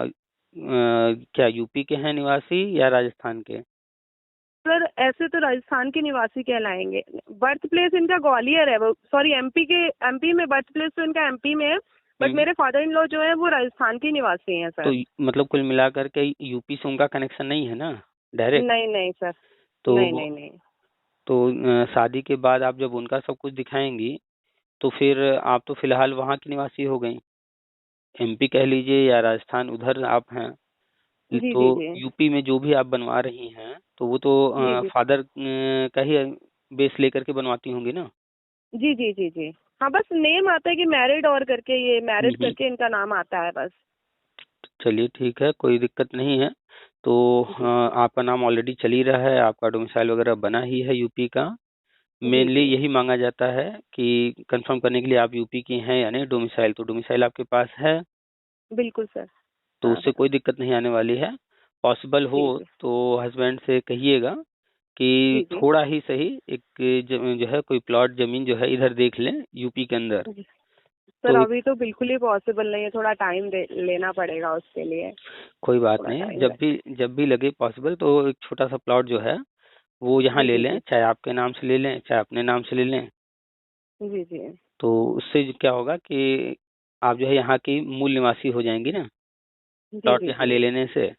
C: जी
B: क्या यूपी के हैं निवासी या राजस्थान के?
C: सर ऐसे तो राजस्थान के निवासी कहलाएंगे। बर्थ प्लेस इनका ग्वालियर है, वो सॉरी एमपी में बर्थ प्लेस तो इनका एमपी में है, बट
B: हम्म।
C: मेरे फादर इन लॉ जो है वो राजस्थान के निवासी हैं
B: तो
C: सर।
B: मतलब कुल मिलाकर के यूपी से उनका कनेक्शन नहीं है ना डायरेक्ट?
C: नहीं नहीं सर,
B: तो
C: नहीं नहीं नहीं।
B: तो शादी के बाद आप जब उनका सब कुछ दिखाएंगी तो फिर आप तो फिलहाल वहाँ की निवासी हो गई, एमपी कह लीजिए या राजस्थान उधर आप हैं।
C: जी
B: तो
C: जी जी
B: यूपी में जो भी आप बनवा रही हैं तो वो तो
C: जी जी
B: फादर का ही बेस लेकर के बनवाती होंगी ना?
C: जी जी जी जी। हाँ बस नेम आता है कि मैरिड और करके, ये मैरिड
B: हम्म।
C: करके इनका नाम आता है बस।
B: चलिए ठीक है, कोई दिक्कत नहीं है। तो
C: जी
B: आपका नाम ऑलरेडी चल ही रहा है, आपका डोमिसाइल वगैरह बना ही है यूपी का।
C: जी
B: मेनली
C: जी
B: यही मांगा जाता है कि कंफर्म करने के लिए आप यूपी की हैं या नहीं। डोमिसाइल तो डोमिसाइल आपके पास है,
C: बिल्कुल सर।
B: तो
C: हाँ
B: उससे
C: हाँ
B: कोई दिक्कत नहीं आने वाली है। पॉसिबल हो
C: जी जी
B: तो हस्बैंड से कहिएगा कि
C: जी जी
B: थोड़ा ही सही एक जो है कोई प्लॉट जमीन जो है इधर देख लें यूपी के अंदर।
C: जी। सर
B: तो
C: अभी तो बिल्कुल ही पॉसिबल नहीं है, थोड़ा टाइम लेना पड़ेगा उसके लिए,
B: कोई बात
C: थोड़ा
B: नहीं,
C: टाइम
B: जब भी लगे पॉसिबल तो एक छोटा सा प्लॉट जो है वो यहाँ
C: जी
B: ले
C: जी
B: लें,
C: जी
B: चाहे आपके नाम से ले लें चाहे अपने नाम से ले लें।
C: जी जी
B: तो उससे क्या होगा कि आप जो है यहाँ की मूल निवासी हो जाएंगी ना,
C: जी
B: प्लॉट
C: जी
B: यहाँ
C: जी
B: ले लेने से।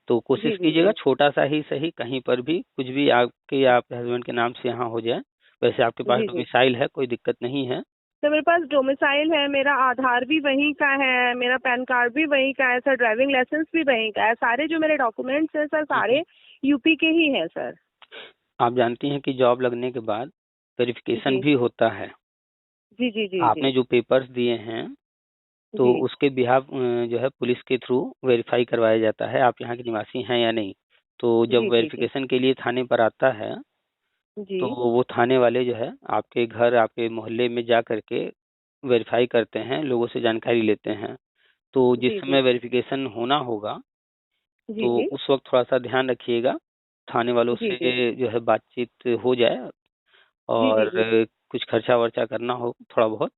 B: तो कोशिश
C: जी जी
B: कीजिएगा
C: जी
B: छोटा सा ही सही, कहीं पर भी कुछ भी आपके या आपके हस्बैंड के नाम से यहाँ हो जाए। वैसे आपके पास
C: जी जी।
B: डोमिसाइल है, कोई दिक्कत नहीं है।
C: तो मेरे पास डोमिसाइल है, मेरा आधार भी वहीं का है, मेरा पैन कार्ड भी वहीं का है सर, ड्राइविंग लाइसेंस भी वहीं का है, सारे जो मेरे डॉक्यूमेंट्स हैं सर
B: हम्म।
C: सारे यूपी के ही हैं सर।
B: आप जानती हैं कि जॉब लगने के बाद वेरिफिकेशन
C: जी
B: भी होता है।
C: जी जी जी जी
B: आपने जो पेपर्स दिए हैं तो
C: जी
B: उसके बिहाफ जो है पुलिस के थ्रू वेरीफाई करवाया जाता है आप यहाँ के निवासी हैं या नहीं। तो जब
C: जी जी जी
B: वेरिफिकेशन के लिए थाने पर आता है
C: जी
B: तो वो थाने वाले जो है आपके घर आपके मोहल्ले में जा करके वेरीफाई करते हैं, लोगों से जानकारी लेते हैं। तो जिस
C: जी जी
B: समय वेरिफिकेशन होना होगा
C: जी
B: तो
C: जी
B: उस वक्त थोड़ा सा ध्यान रखिएगा, थाने वालों
C: जी जी
B: से जो है बातचीत हो जाए
C: जी जी
B: और
C: जी।
B: कुछ खर्चा वर्चा करना हो थोड़ा बहुत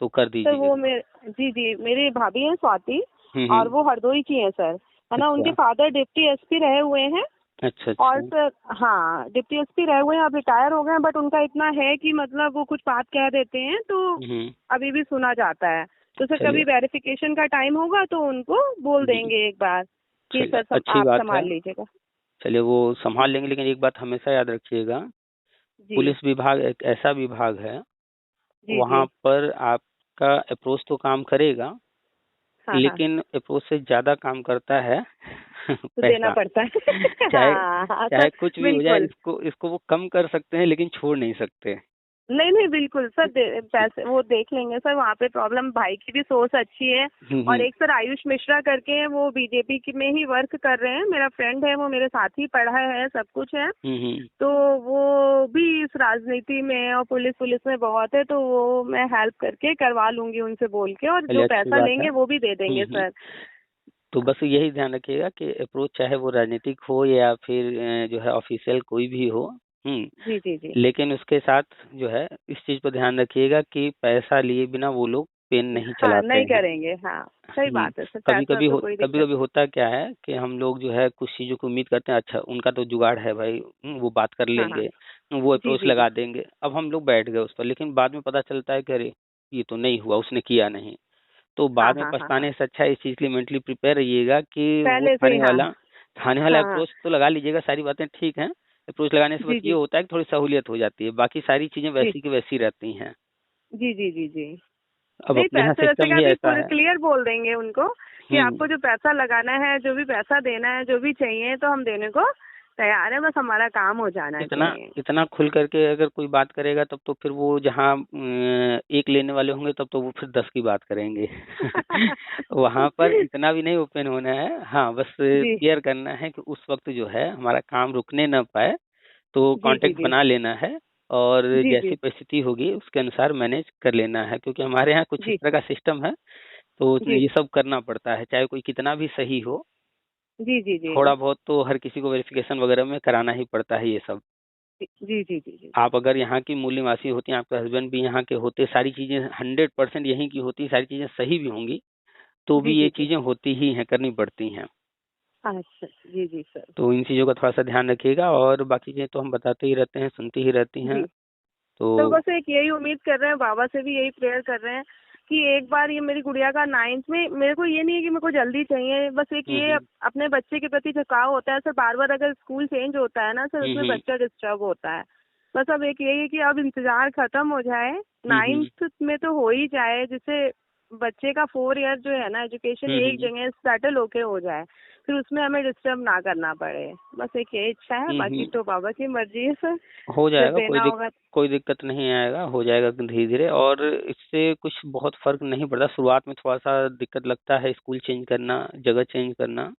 B: तो कर
C: सर वो
B: दीजिएगा।
C: मेरे जी जी, मेरी भाभी हैं स्वाति, और
B: हम्म।
C: वो हरदोई की हैं सर, है ना। उनके
B: अच्छा
C: फादर डिप्टी एसपी रहे हुए हैं,
B: अच्छा
C: और
B: अच्छा।
C: सर हाँ डिप्टी एसपी रहे हुए हैं, अब रिटायर हो गए हैं, बट उनका इतना है कि मतलब वो कुछ बात कह देते हैं तो
B: हम्म।
C: अभी भी सुना जाता है। तो सर
B: चलिए।
C: कभी वेरिफिकेशन का टाइम होगा तो उनको बोल
B: जी।
C: देंगे एक बार कि
B: चलिए
C: सर
B: अच्छी
C: आप
B: बात है।
C: संभाल लीजिएगा।
B: चलिए वो संभाल लेंगे, लेकिन एक बात हमेशा याद रखिएगा,
C: जी
B: पुलिस विभाग एक ऐसा विभाग है,
C: जी जी।
B: वहाँ पर आपका अप्रोच तो काम करेगा
C: हाँ हाँ,
B: लेकिन अप्रोच से ज़्यादा काम करता है
C: तो देना
B: पैसा।
C: पड़ता है।
B: चाहे
C: हाँ हाँ सर,
B: चाहे कुछ भी हो जाए,
C: बिल्कुल।
B: इसको इसको वो कम कर सकते हैं लेकिन छोड़ नहीं सकते।
C: नहीं नहीं बिल्कुल सर, पैसे वो देख लेंगे सर, वहाँ पे प्रॉब्लम, भाई की भी सोच अच्छी है। और एक सर आयुष मिश्रा करके हैं, वो बीजेपी की में ही वर्क कर रहे हैं, मेरा फ्रेंड है, वो मेरे साथ ही पढ़ा है, सब कुछ है। तो वो भी इस राजनीति में और पुलिस में बहुत है, तो वो मैं हेल्प करके करवा लूंगी उनसे बोल के, और
B: चलिए
C: जो
B: अच्छी
C: पैसा
B: बात
C: लेंगे
B: है।
C: वो भी दे देंगे सर।
B: तो बस यही ध्यान रखिएगा कि अप्रोच चाहे वो राजनीतिक हो या फिर जो है ऑफिशियल कोई भी हो।
C: जी जी जी।
B: लेकिन उसके साथ जो है इस चीज पर ध्यान रखिएगा कि पैसा लिए बिना वो लोग पेन नहीं
C: हाँ
B: चलाते
C: नहीं
B: हैं।
C: करेंगे, हाँ सही बात है सर,
B: कभी
C: पैसा तो कोई
B: कभी
C: दिक्कत।
B: कभी होता क्या है कि हम लोग जो है कुछ चीजों की उम्मीद करते हैं, अच्छा उनका तो जुगाड़ है भाई, वो बात कर
C: हाँ हाँ।
B: लेंगे, वो
C: जी
B: अप्रोच
C: जी जी।
B: लगा देंगे, अब हम लोग बैठ गए उस पर, लेकिन बाद में पता चलता है कि अरे ये तो नहीं हुआ, उसने किया नहीं। तो
C: हाँ
B: बाद में
C: हाँ हाँ हाँ।
B: पछताने से अच्छा इस चीज के लिए मेंटली प्रिपेयर रहिएगा कि वो
C: पहले से ही, हाँ
B: थाने वाला
C: हाँ हाँ।
B: अप्रोच तो लगा लीजिएगा, सारी बातें ठीक हैं। अप्रोच लगाने से बस
C: जी
B: ये
C: जी
B: होता है कि थोड़ी सहूलियत हो जाती है, बाकी सारी चीजें
C: जी
B: वैसी की वैसी रहती हैं।
C: जी जी जी जी।
B: अब
C: नहीं,
B: अपने यहाँ
C: पैसे वैसे
B: सिस्टम
C: का
B: ही
C: भी
B: ऐसा
C: पूरे
B: है।
C: क्लियर बोल देंगे उनको कि
B: हम्म
C: आपको जो पैसा लगाना है, जो भी पैसा देना है, जो भी चाहिए, तो हम देने को तैयार है, बस हमारा काम हो जाना
B: इतना
C: चाहिए।
B: इतना खुल करके अगर कोई बात करेगा तब तो फिर वो जहाँ एक लेने वाले होंगे तब तो वो फिर 10 की बात करेंगे। वहां पर इतना भी नहीं ओपन होना है, हाँ बस
C: जी
B: केयर करना है कि उस वक्त जो है हमारा काम रुकने ना पाए, तो
C: जी जी
B: कांटेक्ट
C: जी
B: बना लेना है और
C: जी
B: जैसी
C: जी
B: परिस्थिति होगी उसके अनुसार मैनेज कर लेना है, क्योंकि हमारे यहाँ कुछ इस
C: जी
B: तरह का सिस्टम है, तो उसमें
C: जी
B: ये सब करना पड़ता है, चाहे कोई कितना भी सही हो,
C: जी जी जी
B: थोड़ा बहुत तो हर किसी को वेरिफिकेशन वगैरह में कराना ही पड़ता है ये सब।
C: जी जी जी जी।
B: आप अगर यहाँ की मूल निवासी होती हैं, आपके हस्बैंड भी यहाँ के होते, सारी चीजें 100% यहीं की होती, सारी चीजें सही भी होंगी, तो
C: जी
B: भी
C: जी
B: ये
C: जी।
B: चीजें होती ही हैं, करनी पड़ती हैं।
C: अच्छा जी जी सर।
B: तो इन चीजों का थोड़ा सा ध्यान रखिएगा, और बाकी चीजें तो हम बताते ही रहते हैं, सुनती ही रहती हैं।
C: जी,
B: तो
C: तो बस एक यही उम्मीद कर रहे हैं, बाबा से भी यही प्रेयर कर रहे हैं कि एक बार ये मेरी गुड़िया का 9th में, मेरे को ये नहीं है कि मेरे को जल्दी चाहिए, बस एक ये
B: हम्म
C: अपने बच्चे के प्रति झुकाव होता है सर, बार बार अगर स्कूल चेंज होता है ना सर,
B: हम्म
C: उसमें
B: हम्म
C: बच्चा डिस्टर्ब होता है। बस अब एक यही है कि अब इंतजार खत्म हो जाए,
B: हम्म हम्म
C: 9th में तो हो ही जाए, जिससे बच्चे का 4 ईयर जो है ना एजुकेशन एक
B: हम्म
C: जगह सेटल होके हो जाए, फिर उसमें हमें डिस्टर्ब ना करना पड़े। बस एक यही इच्छा है, बाकी
B: हम्म।
C: तो बाबा की मर्जी है सर,
B: हो
C: जब
B: जाएगा,
C: देना होगा।
B: कोई दिक्कत नहीं आएगा, हो जाएगा धीरे धीरे, और इससे कुछ बहुत फर्क नहीं पड़ता। शुरुआत में थोड़ा सा दिक्कत लगता है, स्कूल चेंज करना, जगह चेंज करना,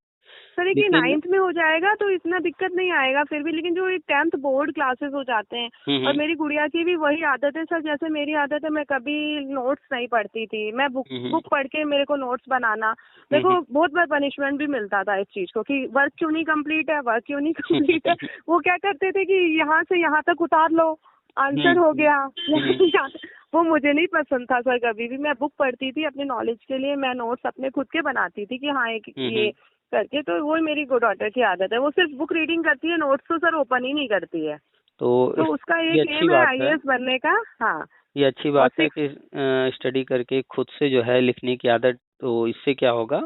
C: सर एक ये
B: लेकिन
C: 9th में हो जाएगा तो इतना दिक्कत नहीं आएगा फिर भी, लेकिन जो ये 10th बोर्ड क्लासेस हो जाते हैं, और
B: हम्म
C: मेरी गुड़िया की भी वही आदत है सर, जैसे मेरी आदत है, मैं कभी नोट्स नहीं पढ़ती थी, मैं बुक
B: हम्म
C: बुक पढ़ के मेरे को नोट्स बनाना, मेरे
B: हम्म
C: को बहुत बार पनिशमेंट भी मिलता था इस चीज को कि वर्क क्यों नहीं कंप्लीट है, वर्क क्यों नहीं कंप्लीट है। वो क्या करते थे कि यहाँ से यहाँ तक उतार लो, आंसर हो
B: हम्म
C: गया।
B: हम्म
C: वो मुझे नहीं पसंद था सर, कभी भी मैं बुक पढ़ती थी अपने नॉलेज के लिए, मैं नोट्स अपने खुद के बनाती थी कि हाँ एक ये करके, तो वो मेरी डॉटर की आदत है, वो सिर्फ बुक रीडिंग करती है, नोट्स तो सर ओपन ही नहीं करती है।
B: तो
C: तो उसका
B: ये
C: एक
B: अच्छी
C: एम है
B: बात है,
C: आईएएस बनने का। हाँ।
B: ये अच्छी
C: और
B: बात है
C: 6।
B: कि स्टडी करके खुद से जो है लिखने की आदत, तो इससे क्या होगा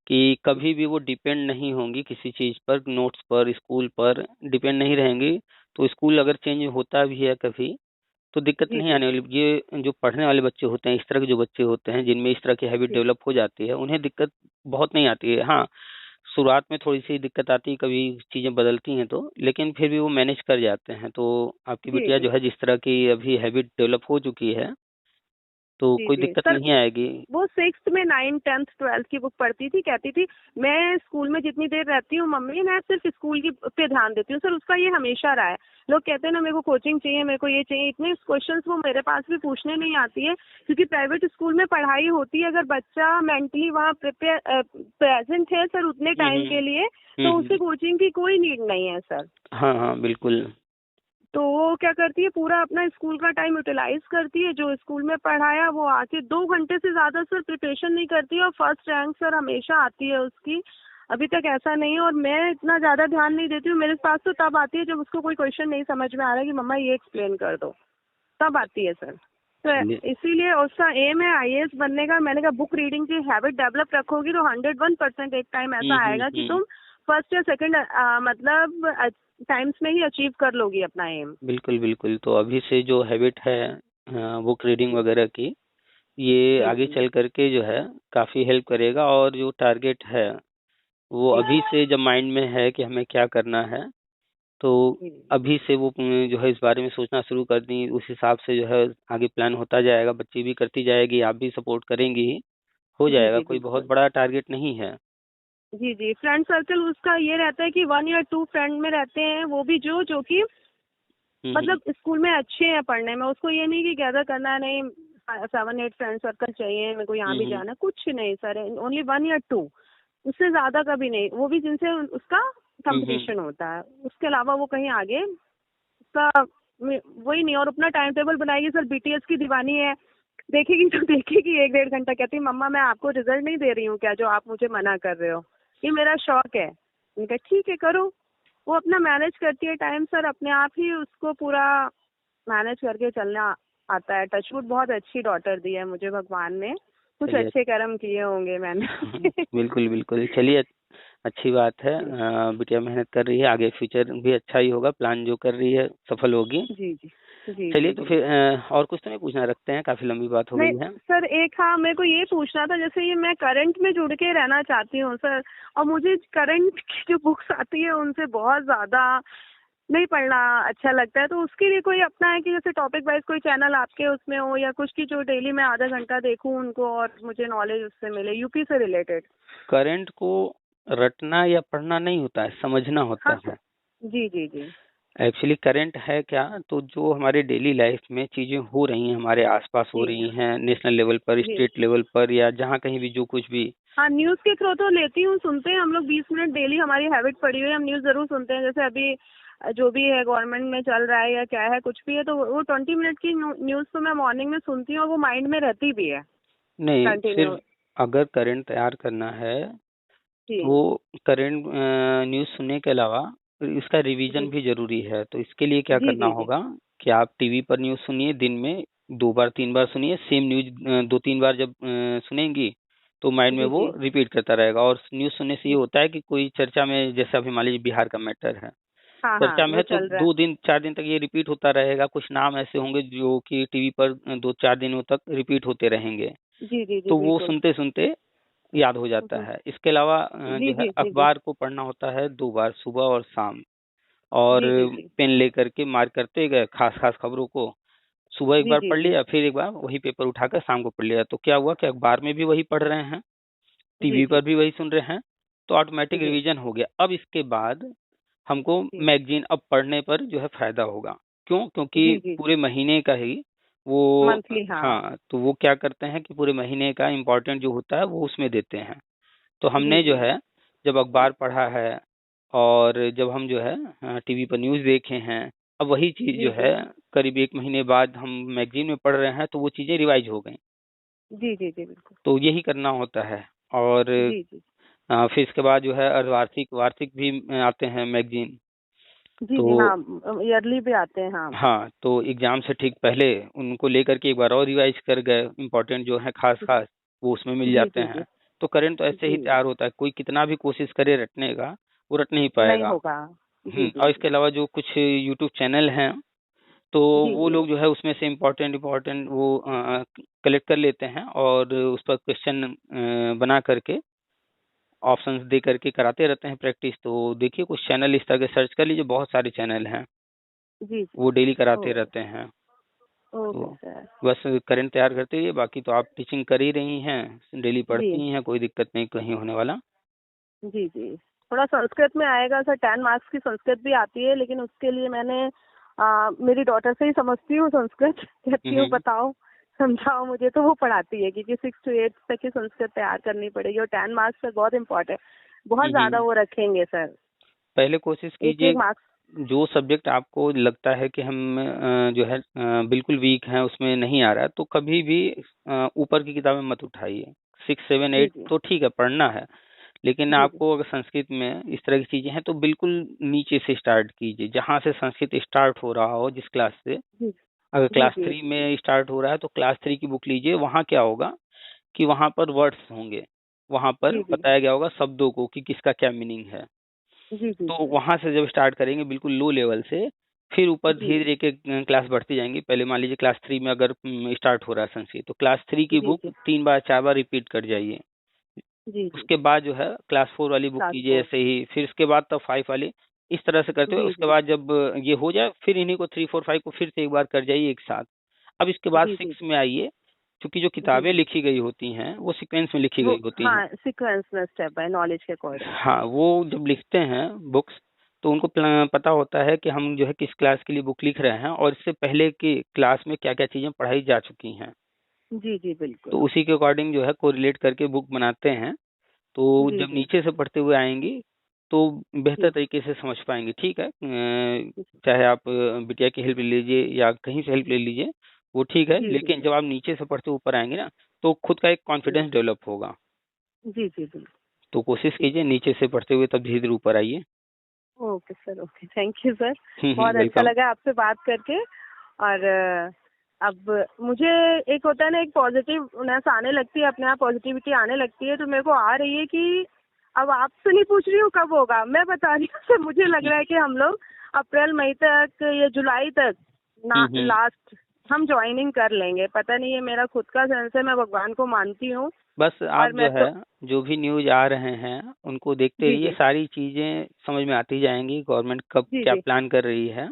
B: कि कभी भी वो डिपेंड नहीं होंगी किसी चीज पर, नोट्स पर, स्कूल पर डिपेंड नहीं रहेंगी। तो स्कूल अगर चेंज होता भी है कभी, तो दिक्कत
C: जी
B: नहीं
C: जी
B: आने वाली। ये जो पढ़ने वाले बच्चे होते हैं, इस तरह के जो बच्चे होते हैं जिनमें इस तरह की हैबिट
C: जी
B: डेवलप हो जाती है, उन्हें दिक्कत बहुत नहीं आती है। हाँ, शुरुआत में थोड़ी सी दिक्कत आती है, कभी चीजें बदलती हैं तो, लेकिन फिर भी वो मैनेज कर जाते हैं। तो आपकी
C: जी
B: बिटिया
C: जी
B: जो है जिस तरह की अभी हैबिट डेवलप हो चुकी है, तो
C: जी
B: कोई
C: जी
B: दिक्कत
C: सर,
B: नहीं आएगी।
C: वो 6th में 9th 10th 12th की बुक पढ़ती थी, कहती थी मैं स्कूल में जितनी देर रहती हूँ मम्मी, मैं सिर्फ स्कूल की पे ध्यान देती हूँ। सर उसका ये हमेशा रहा है, लोग कहते हैं ना मेरे को कोचिंग चाहिए, मेरे को ये चाहिए, इतने क्वेश्चंस वो मेरे पास भी पूछने नहीं आती है, क्योंकि प्राइवेट स्कूल में पढ़ाई होती है, अगर बच्चा मेंटली वहाँ प्रेजेंट है सर उतने टाइम के लिए, तो उसे
B: हम्म।
C: कोचिंग की कोई नीड नहीं है सर।
B: हाँ हाँ बिल्कुल।
C: तो वो क्या करती है, पूरा अपना स्कूल का टाइम यूटिलाइज करती है, जो स्कूल में पढ़ाया वो आके 2 घंटे से ज्यादा सर प्रिपरेशन नहीं करती है, और फर्स्ट रैंक सर हमेशा आती है उसकी, अभी तक ऐसा नहीं है। और मैं इतना ज्यादा ध्यान नहीं देती हूँ, मेरे पास तो तब आती है जब उसको कोई क्वेश्चन नहीं समझ में आ रहा है कि मम्मा ये एक्सप्लेन कर दो, तब आती है सर। तो
B: चलिए।
C: इसीलिए उसका एम है आईएएस बनने का। मैंने कहा बुक रीडिंग की हैबिट डेवलप रखोगी तो 101% एक टाइम ऐसा आएगा कि तुम फर्स्ट या सेकंड मतलब टाइम्स में ही अचीव कर लोगी अपना एम।
B: बिल्कुल बिल्कुल, तो अभी से जो हैबिट है बुक रीडिंग वगैरह की, ये
C: जी
B: आगे
C: जी
B: चल करके जो है काफी हेल्प करेगा। और जो टारगेट है वो
C: जी
B: अभी से जब माइंड में है कि हमें क्या करना है, तो
C: जी
B: अभी से वो जो है इस बारे में सोचना शुरू कर दी, उस हिसाब से जो है आगे प्लान होता जाएगा, बच्ची भी करती जाएगी, आप भी सपोर्ट करेंगी ही, हो
C: जी
B: जाएगा,
C: जी
B: कोई बहुत
C: बिल्कुल।
B: बड़ा टारगेट नहीं है।
C: जी जी, फ्रेंड सर्कल उसका ये रहता है कि 1 या 2 फ्रेंड में रहते हैं, वो भी जो कि
B: हम्म।
C: मतलब स्कूल में अच्छे हैं पढ़ने में। उसको ये नहीं कि गैदर करना है, नहीं 7-8 फ्रेंड सर्कल चाहिए मेरे को, यहाँ भी
B: हम्म।
C: जाना है, कुछ नहीं सर, ओनली 1 या 2, उससे ज्यादा कभी नहीं, वो भी जिनसे उसका
B: हम्म।
C: कंपटीशन होता है। उसके अलावा वो कहीं आगे उसका वही नहीं। और अपना टाइम टेबल बनाएगी सर, बीटीएस की दीवानी है, देखेगी तो देखेगी 1-1.5 घंटा, कहती मम्मा मैं आपको रिजल्ट नहीं दे रही हूँ क्या जो आप मुझे मना कर रहे हो, ये मेरा शौक है। मैंने कहा ठीक है करो। वो अपना मैनेज करती है टाइम सर, अपने आप ही उसको पूरा मैनेज करके चलना आता है। टचवुड बहुत अच्छी डॉटर दी है मुझे भगवान ने, कुछ
B: चलिए।
C: अच्छे कर्म किए होंगे मैंने।
B: बिल्कुल बिल्कुल, चलिए, अच्छी बात है।
C: जी
B: बिटिया मेहनत कर रही है, आगे फ्यूचर भी अच्छा ही होगा, प्लान जो कर रही है सफल होगी।
C: जी जी जी
B: चलिए,
C: जी
B: तो
C: जी।
B: फिर और कुछ तो नहीं पूछना रखते हैं, काफी लंबी बात हो
C: नहीं
B: गई है।
C: सर, एक हाँ मेरे को ये पूछना था, जैसे ये मैं करंट में जुड़ के रहना चाहती हूँ सर, और मुझे करंट की जो बुक्स आती है उनसे बहुत ज्यादा नहीं पढ़ना अच्छा लगता है, तो उसके लिए कोई अपना है कि जैसे टॉपिक वाइज कोई चैनल आपके उसमें हो या कुछ की जो डेली मैं आधा घंटा देखूं उनको और मुझे नॉलेज उससे मिले, यूपी से रिलेटेड।
B: करंट को रटना या पढ़ना नहीं होता है, समझना
C: हाँ
B: होता
C: सर।
B: है।
C: जी जी जी
B: एक्चुअली करंट है क्या, तो जो हमारे डेली लाइफ में चीजें हो रही हैं, हमारे आसपास हो
C: जी
B: रही हैं, नेशनल लेवल पर,
C: जी।
B: स्टेट लेवल पर, या जहाँ कहीं भी जो कुछ भी।
C: हाँ, न्यूज़ के थ्रू तो लेती हूँ, सुनते हैं हम लोग 20 मिनट डेली, हमारी हैबिट पड़ी हुई है, हम न्यूज़ जरूर सुनते हैं। जैसे अभी जो भी है गवर्नमेंट में चल रहा है या क्या है कुछ भी है, तो वो 20 मिनट की न्यूज़ तो मैं मॉर्निंग में सुनती हूँ और वो माइंड में रहती भी है
B: नहीं,
C: कंटिन्यू।
B: सिर्फ अगर करंट तैयार करना है
C: जी
B: तो करंट न्यूज़ सुनने के अलावा इसका रिवीजन
C: जी
B: भी जरूरी है। तो इसके लिए क्या
C: जी
B: करना
C: जी जी
B: होगा कि आप टीवी पर न्यूज़ सुनिए, दिन में 2 बार 3 बार सुनिए, सेम न्यूज़ 2-3 बार जब सुनेंगी तो माइंड में
C: जी
B: वो
C: जी
B: रिपीट करता रहेगा। और न्यूज़ सुनने से ये होता है कि कोई चर्चा में, जैसे अभी मान लीजिए बिहार का मैटर है,
C: हाँ हाँ
B: चर्चा में
C: वो
B: है, तो
C: चल रहा है।
B: 2 दिन 4 दिन तक ये रिपीट होता रहेगा। कुछ नाम ऐसे होंगे जो कि टीवी पर 2-4 दिनों तक रिपीट होते रहेंगे,
C: जी जी जी
B: तो वो
C: बिल्कुल।
B: सुनते सुनते याद हो जाता है। इसके अलावा
C: जी
B: जो है
C: जी जी जी
B: अखबार को पढ़ना होता है 2 बार, सुबह और शाम। और
C: जी जी जी
B: पेन लेकर के मार्क करते गए खास खास खबरों को, सुबह एक
C: जी
B: बार
C: जी
B: पढ़
C: जी
B: लिया, फिर एक बार वही पेपर उठाकर शाम को पढ़ लिया। तो क्या हुआ कि अखबार में भी वही पढ़ रहे हैं,
C: जी
B: टीवी
C: जी
B: पर भी वही सुन रहे हैं, तो ऑटोमेटिक
C: जी
B: रिवीजन हो गया। अब इसके बाद हमको
C: जी
B: मैगजीन अब पढ़ने पर जो है फायदा होगा। क्यों? क्योंकि
C: जी जी
B: पूरे महीने का ही वो
C: मंथली हाँ।
B: हाँ, तो वो क्या करते हैं कि पूरे महीने का इम्पोर्टेंट जो होता है वो उसमें देते हैं। तो
C: जी
B: हमने जो
C: जी
B: है जब अखबार पढ़ा है और जब हम जो है टीवी पर न्यूज़ देखे हैं, अब वही चीज़
C: जी
B: जो
C: जी
B: है करीब 1 महीने बाद हम मैगजीन में पढ़ रहे हैं, तो वो चीज़ें रिवाइज हो गई।
C: जी जी जी बिल्कुल।
B: तो यही करना होता है। और
C: जी जी
B: फिर इसके बाद जो है अर्धवार्षिक वार्षिक भी आते हैं मैगजीन।
C: जी जी
B: तो
C: हाँ, ईयरली भी आते हैं हाँ।
B: हाँ, तो एग्जाम से ठीक पहले उनको लेकर के एक बार और रिवाइज कर गए, इम्पोर्टेंट जो है खास खास वो उसमें मिल
C: जी
B: जाते
C: जी
B: हैं।
C: जी
B: तो करंट तो ऐसे ही
C: जी
B: तैयार होता है, कोई कितना भी कोशिश करे रटने का, वो रट नहीं
C: नहीं
B: पाएगा।
C: होगा। जी जी
B: और
C: जी
B: इसके अलावा जो कुछ यूट्यूब चैनल हैं, तो
C: जी
B: वो
C: जी
B: लोग जो है उसमें से इम्पोर्टेंट इम्पोर्टेंट वो कलेक्ट कर लेते हैं और उस पर क्वेश्चन बना करके ऑप्शंस दे करके कराते रहते हैं प्रैक्टिस। तो देखिए, कुछ चैनल इस तरह के सर्च कर लीजिए, बहुत सारे चैनल हैं,
C: जी जी।
B: वो डेली
C: ओ
B: कराते रहते हैं।
C: ओके
B: तो
C: सर।
B: बस करंट तैयार करते रहिए, बाकी तो आप टीचिंग कर ही रही हैं, डेली
C: जी
B: पढ़ती ही हैं, कोई दिक्कत नहीं कहीं होने वाला।
C: जी जी। थोड़ा संस्कृत में आएगा सर, 10 मार्क्स की संस्कृत भी आती है, लेकिन उसके लिए मैंने मेरी डॉटर से ही समझती हूँ संस्कृत। कहती हूँ
B: हम्म।
C: बताओ समझाओ मुझे, तो वो पढ़ाती है, क्योंकि 6 to 8 तक की संस्कृत तैयार करनी पड़ेगी और 10 मार्क्स सर बहुत इम्पोर्टेंट, बहुत ज्यादा
B: हम्म।
C: वो रखेंगे सर।
B: पहले कोशिश
C: एक
B: कीजिए,
C: एक मार्क्स।
B: जो सब्जेक्ट आपको लगता है कि हम जो है बिल्कुल वीक हैं, उसमें नहीं आ रहा है, तो कभी भी ऊपर की किताबें मत उठाइए। 6, 7, 8
C: जी जी
B: तो ठीक है, पढ़ना है, लेकिन
C: जी जी
B: आपको अगर संस्कृत में इस तरह की चीजें हैं तो बिल्कुल नीचे से स्टार्ट कीजिए, जहां से संस्कृत स्टार्ट हो रहा हो, जिस क्लास से।
C: जी
B: अगर
C: जी
B: क्लास
C: जी
B: 3 में स्टार्ट हो रहा है तो क्लास 3 की बुक लीजिए। वहां क्या होगा कि वहां पर वर्ड्स होंगे, वहां पर
C: जी जी
B: बताया गया होगा शब्दों को कि किसका क्या मीनिंग है।
C: जी जी
B: तो
C: सर।
B: वहां से जब स्टार्ट करेंगे बिल्कुल लो लेवल से, फिर ऊपर
C: जी
B: धीरे धीरे के क्लास बढ़ती जाएंगी। पहले मान लीजिए क्लास 3 में अगर स्टार्ट हो रहा है संस्कृत, तो क्लास 3 की
C: जी
B: बुक
C: जी
B: 3 बार 4 बार रिपीट कर जाइए।
C: जी जी।
B: उसके बाद जो है क्लास 4 वाली बुक
C: क्लास
B: कीजिए
C: 4।
B: ऐसे ही, फिर उसके बाद तब 5 वाली। इस तरह से करते हुए
C: जी
B: उसके
C: जी
B: बाद जब ये हो जाए फिर इन्हीं को 3 4 5 को फिर से एक बार कर जाइए एक साथ। अब इसके बाद
C: जी जी
B: 6 में आइए, क्योंकि जो
C: जी
B: किताबें
C: जी
B: लिखी गई होती हैं वो सीक्वेंस में लिखी
C: वो,
B: गई होती हैं।
C: हाँ, सीक्वेंस में स्टेप बाय नॉलेज के अकॉर्डिंग।
B: हाँ, वो जब लिखते हैं बुक्स तो उनको पता होता है कि हम जो है किस क्लास के लिए बुक लिख रहे हैं और इससे पहले की क्लास में क्या क्या चीजें पढ़ाई जा चुकी हैं।
C: जी जी
B: तो
C: बिल्कुल।
B: उसी के अकॉर्डिंग जो है कोरिलेट करके बुक बनाते हैं। तो
C: जी
B: जब
C: जी
B: नीचे से पढ़ते हुए आएंगी तो बेहतर
C: जी
B: तरीके से समझ पाएंगे। ठीक है, चाहे आप बिटिया की हेल्प ले लीजिए या कहीं से हेल्प ले लीजिए, वो ठीक है,
C: जी जी
B: लेकिन जब आप नीचे से पढ़ते ऊपर आएंगे ना तो खुद का एक
C: जी
B: कॉन्फिडेंस डेवलप होगा।
C: जी जी बिल्कुल।
B: तो कोशिश
C: जी
B: कीजिए नीचे से पढ़ते हुए तब धीरे धीरे ऊपर आइए।
C: Okay sir, okay, thank you sir. बहुत अच्छा
B: वेलकम।
C: लगा आपसे बात करके। और अब मुझे एक होता है ना, एक पॉजिटिवनेस आने लगती है, अपने आप पॉजिटिविटी आने लगती है, तो मेरे को आ रही है कि अब आपसे नहीं पूछ रही हूँ कब होगा, मैं बता रही हूँ सर, मुझे लग रहा है कि हम लोग अप्रैल मई तक या जुलाई तक ना
B: हम्म।
C: लास्ट हम ज्वाइनिंग कर लेंगे। पता नहीं, ये मेरा खुद का सेंस है, मैं भगवान को मानती हूँ।
B: बस आप
C: और
B: जो
C: मैं
B: है
C: तो
B: जो भी न्यूज आ रहे हैं उनको देखते
C: जी
B: रहिए,
C: जी
B: सारी चीजें समझ में आती जाएंगी, गवर्नमेंट कब
C: जी
B: क्या
C: जी
B: प्लान कर रही है।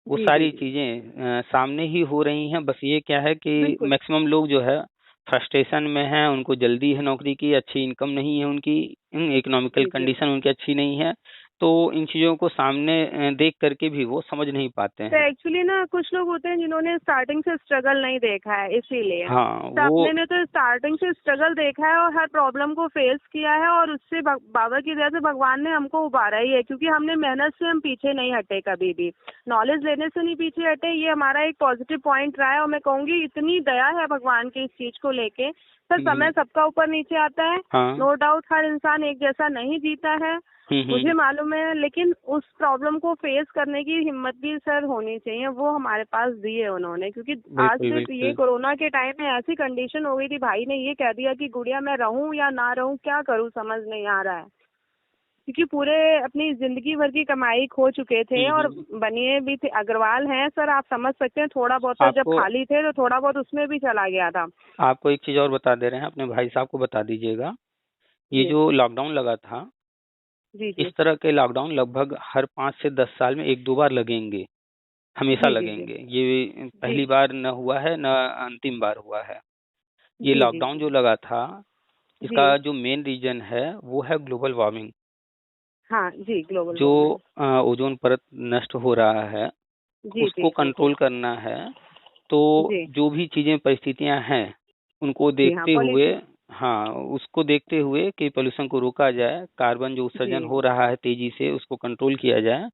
B: वो
C: जी जी
B: सारी
C: जी
B: चीजें सामने ही हो रही हैं। बस ये क्या है कि
C: बिल्कुल।
B: मैक्सिमम लोग जो है फ्रस्ट्रेशन में हैं, उनको जल्दी है नौकरी की, अच्छी इनकम नहीं है उनकी, इकोनॉमिकल
C: जी जी
B: कंडीशन उनकी अच्छी नहीं है। तो इन चीजों को सामने देख करके भी वो समझ नहीं पाते
C: तो
B: हैं।
C: एक्चुअली ना कुछ लोग होते हैं जिन्होंने स्टार्टिंग से स्ट्रगल नहीं देखा है, इसीलिए।
B: हाँ
C: तो
B: वो
C: अपने ने तो स्टार्टिंग से स्ट्रगल देखा है और हर प्रॉब्लम को फेस किया है, और उससे बाबा की दया से भगवान ने हमको उबारा ही है, क्योंकि हमने मेहनत से हम पीछे नहीं हटे कभी भी, नॉलेज लेने से नहीं पीछे हटे। ये हमारा एक पॉजिटिव पॉइंट रहा है, और मैं कहूँगी इतनी दया है भगवान की इस चीज को लेके। सर, समय सबका ऊपर नीचे आता है,
B: हाँ।
C: नो डाउट, हर इंसान एक जैसा नहीं जीता है, मुझे मालूम है, लेकिन उस प्रॉब्लम को फेस करने की हिम्मत भी सर होनी चाहिए, वो हमारे पास दी है उन्होंने। क्योंकि आज
B: बिल्कुल
C: सिर्फ ये
B: बिल्कुल।
C: कोरोना के टाइम में ऐसी कंडीशन हो गई थी, भाई ने ये कह दिया कि गुड़िया मैं रहूं या ना रहूं, क्या करूं समझ नहीं आ रहा है, क्योंकि पूरे अपनी जिंदगी भर की कमाई खो चुके थे और बनिए भी थे। अग्रवाल हैं सर, आप समझ सकते हैं, थोड़ा बहुत तो जब
B: आपको
C: खाली थे तो थोड़ा बहुत उसमें भी चला गया था।
B: आपको एक चीज और बता दे रहे हैं, अपने भाई साहब को बता दीजिएगा। ये
C: जी
B: जो लॉकडाउन लगा था,
C: जी
B: इस
C: जी
B: तरह के लॉकडाउन लगभग हर 5 से 10 साल में एक दो बार लगेंगे, हमेशा
C: जी जी जी
B: लगेंगे। ये
C: जी
B: पहली बार न हुआ है, न अंतिम बार हुआ है। ये
C: जी जी
B: लॉकडाउन जो लगा था,
C: जी
B: इसका जो मेन रीजन है वो है ग्लोबल वार्मिंग।
C: हाँ जी, ग्लोबल
B: जो
C: वार्मिंग।
B: ओजोन परत नष्ट हो रहा है,
C: जी
B: उसको
C: जी जी
B: कंट्रोल करना है। तो
C: जी
B: जो भी चीजें परिस्थितियां हैं उनको
C: जी हाँ,
B: देखते हुए,
C: पॉल्यूशन।
B: हाँ, उसको देखते हुए कि पोल्यूशन को रोका जाए, कार्बन जो उत्सर्जन
C: जी
B: हो रहा है तेजी से उसको कंट्रोल किया जाए।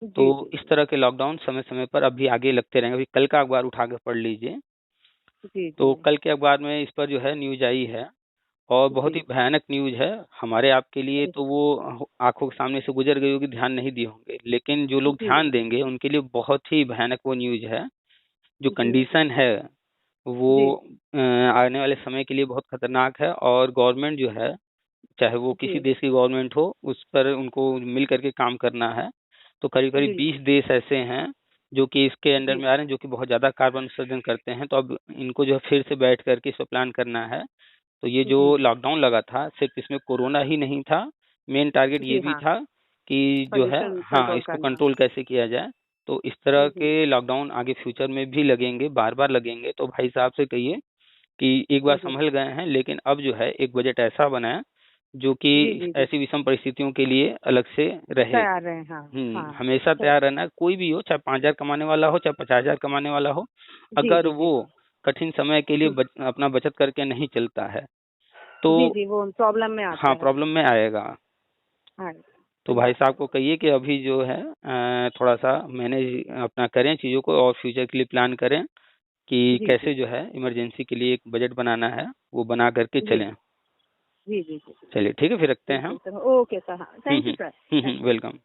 B: तो
C: जी जी
B: इस तरह के लॉकडाउन समय समय पर अभी आगे लगते रहेंगे। अभी कल का अखबार उठा कर पढ़ लीजिए,
C: जी
B: तो
C: जी
B: कल के अखबार में इस पर जो है न्यूज आई है, और बहुत
C: जी
B: ही भयानक न्यूज है। हमारे आपके लिए
C: जी
B: तो वो आंखों के सामने से गुजर गई होगी, ध्यान नहीं दिए होंगे, लेकिन जो लोग
C: जी
B: ध्यान देंगे उनके लिए बहुत ही भयानक वो न्यूज है। जो
C: जी
B: कंडीशन है वो
C: जी
B: आने वाले समय के लिए बहुत खतरनाक है। और गवर्नमेंट जो है, चाहे वो किसी
C: जी
B: देश की गवर्नमेंट हो, उस पर उनको मिल करके काम करना है। तो करीब करीब
C: जी
B: 20 देश ऐसे हैं जो कि इसके अंडर
C: जी
B: में आ रहे हैं, जो कि बहुत ज़्यादा कार्बन उत्सर्जन करते हैं। तो अब इनको जो है फिर से बैठ करके इस पर प्लान करना है। तो ये जो
C: जी
B: लॉकडाउन लगा था, सिर्फ इसमें कोरोना ही नहीं था, मेन टारगेट ये
C: जी
B: भी
C: हाँ,
B: था कि जो है,
C: पोल्यूशन
B: हाँ,
C: कंट्रोल
B: इसको
C: करना।
B: कंट्रोल कैसे किया जाए। तो इस तरह
C: जी
B: के लॉकडाउन आगे फ्यूचर में भी लगेंगे, बार बार लगेंगे। तो भाई साहब से कहिए कि एक बार
C: जी
B: संभल गए हैं, लेकिन अब जो है एक बजट ऐसा बनाए जो
C: जी
B: कि
C: जी जी
B: ऐसी विषम परिस्थितियों के लिए अलग से रहे।
C: तैयार रहे, हाँ हाँ
B: हमेशा
C: सर।
B: तैयार रहना है, कोई भी हो, चाहे 5,000 कमाने वाला हो, चाहे 50,000 कमाने वाला हो।
C: जी
B: अगर
C: जी जी
B: वो कठिन समय के लिए अपना बचत करके नहीं चलता है तो
C: जी जी वो प्रॉब्लम में आता
B: हाँ,
C: है।
B: प्रॉब्लम में आएगा।
C: हाँ,
B: तो
C: सही
B: भाई
C: बात
B: साहब
C: है।
B: को कहिए कि अभी जो है थोड़ा सा मैनेज अपना करें चीज़ों को, और फ्यूचर के लिए प्लान करें कि
C: जी जी
B: कैसे जो है इमरजेंसी के लिए एक बजट बनाना है, वो बना करके
C: जी
B: चलें।
C: जी जी जी
B: चलिए ठीक है, फिर रखते हैं
C: बिल्कुल
B: हम।
C: सर, ओके सर, हाँ, थैंक यू सर।
B: वेलकम।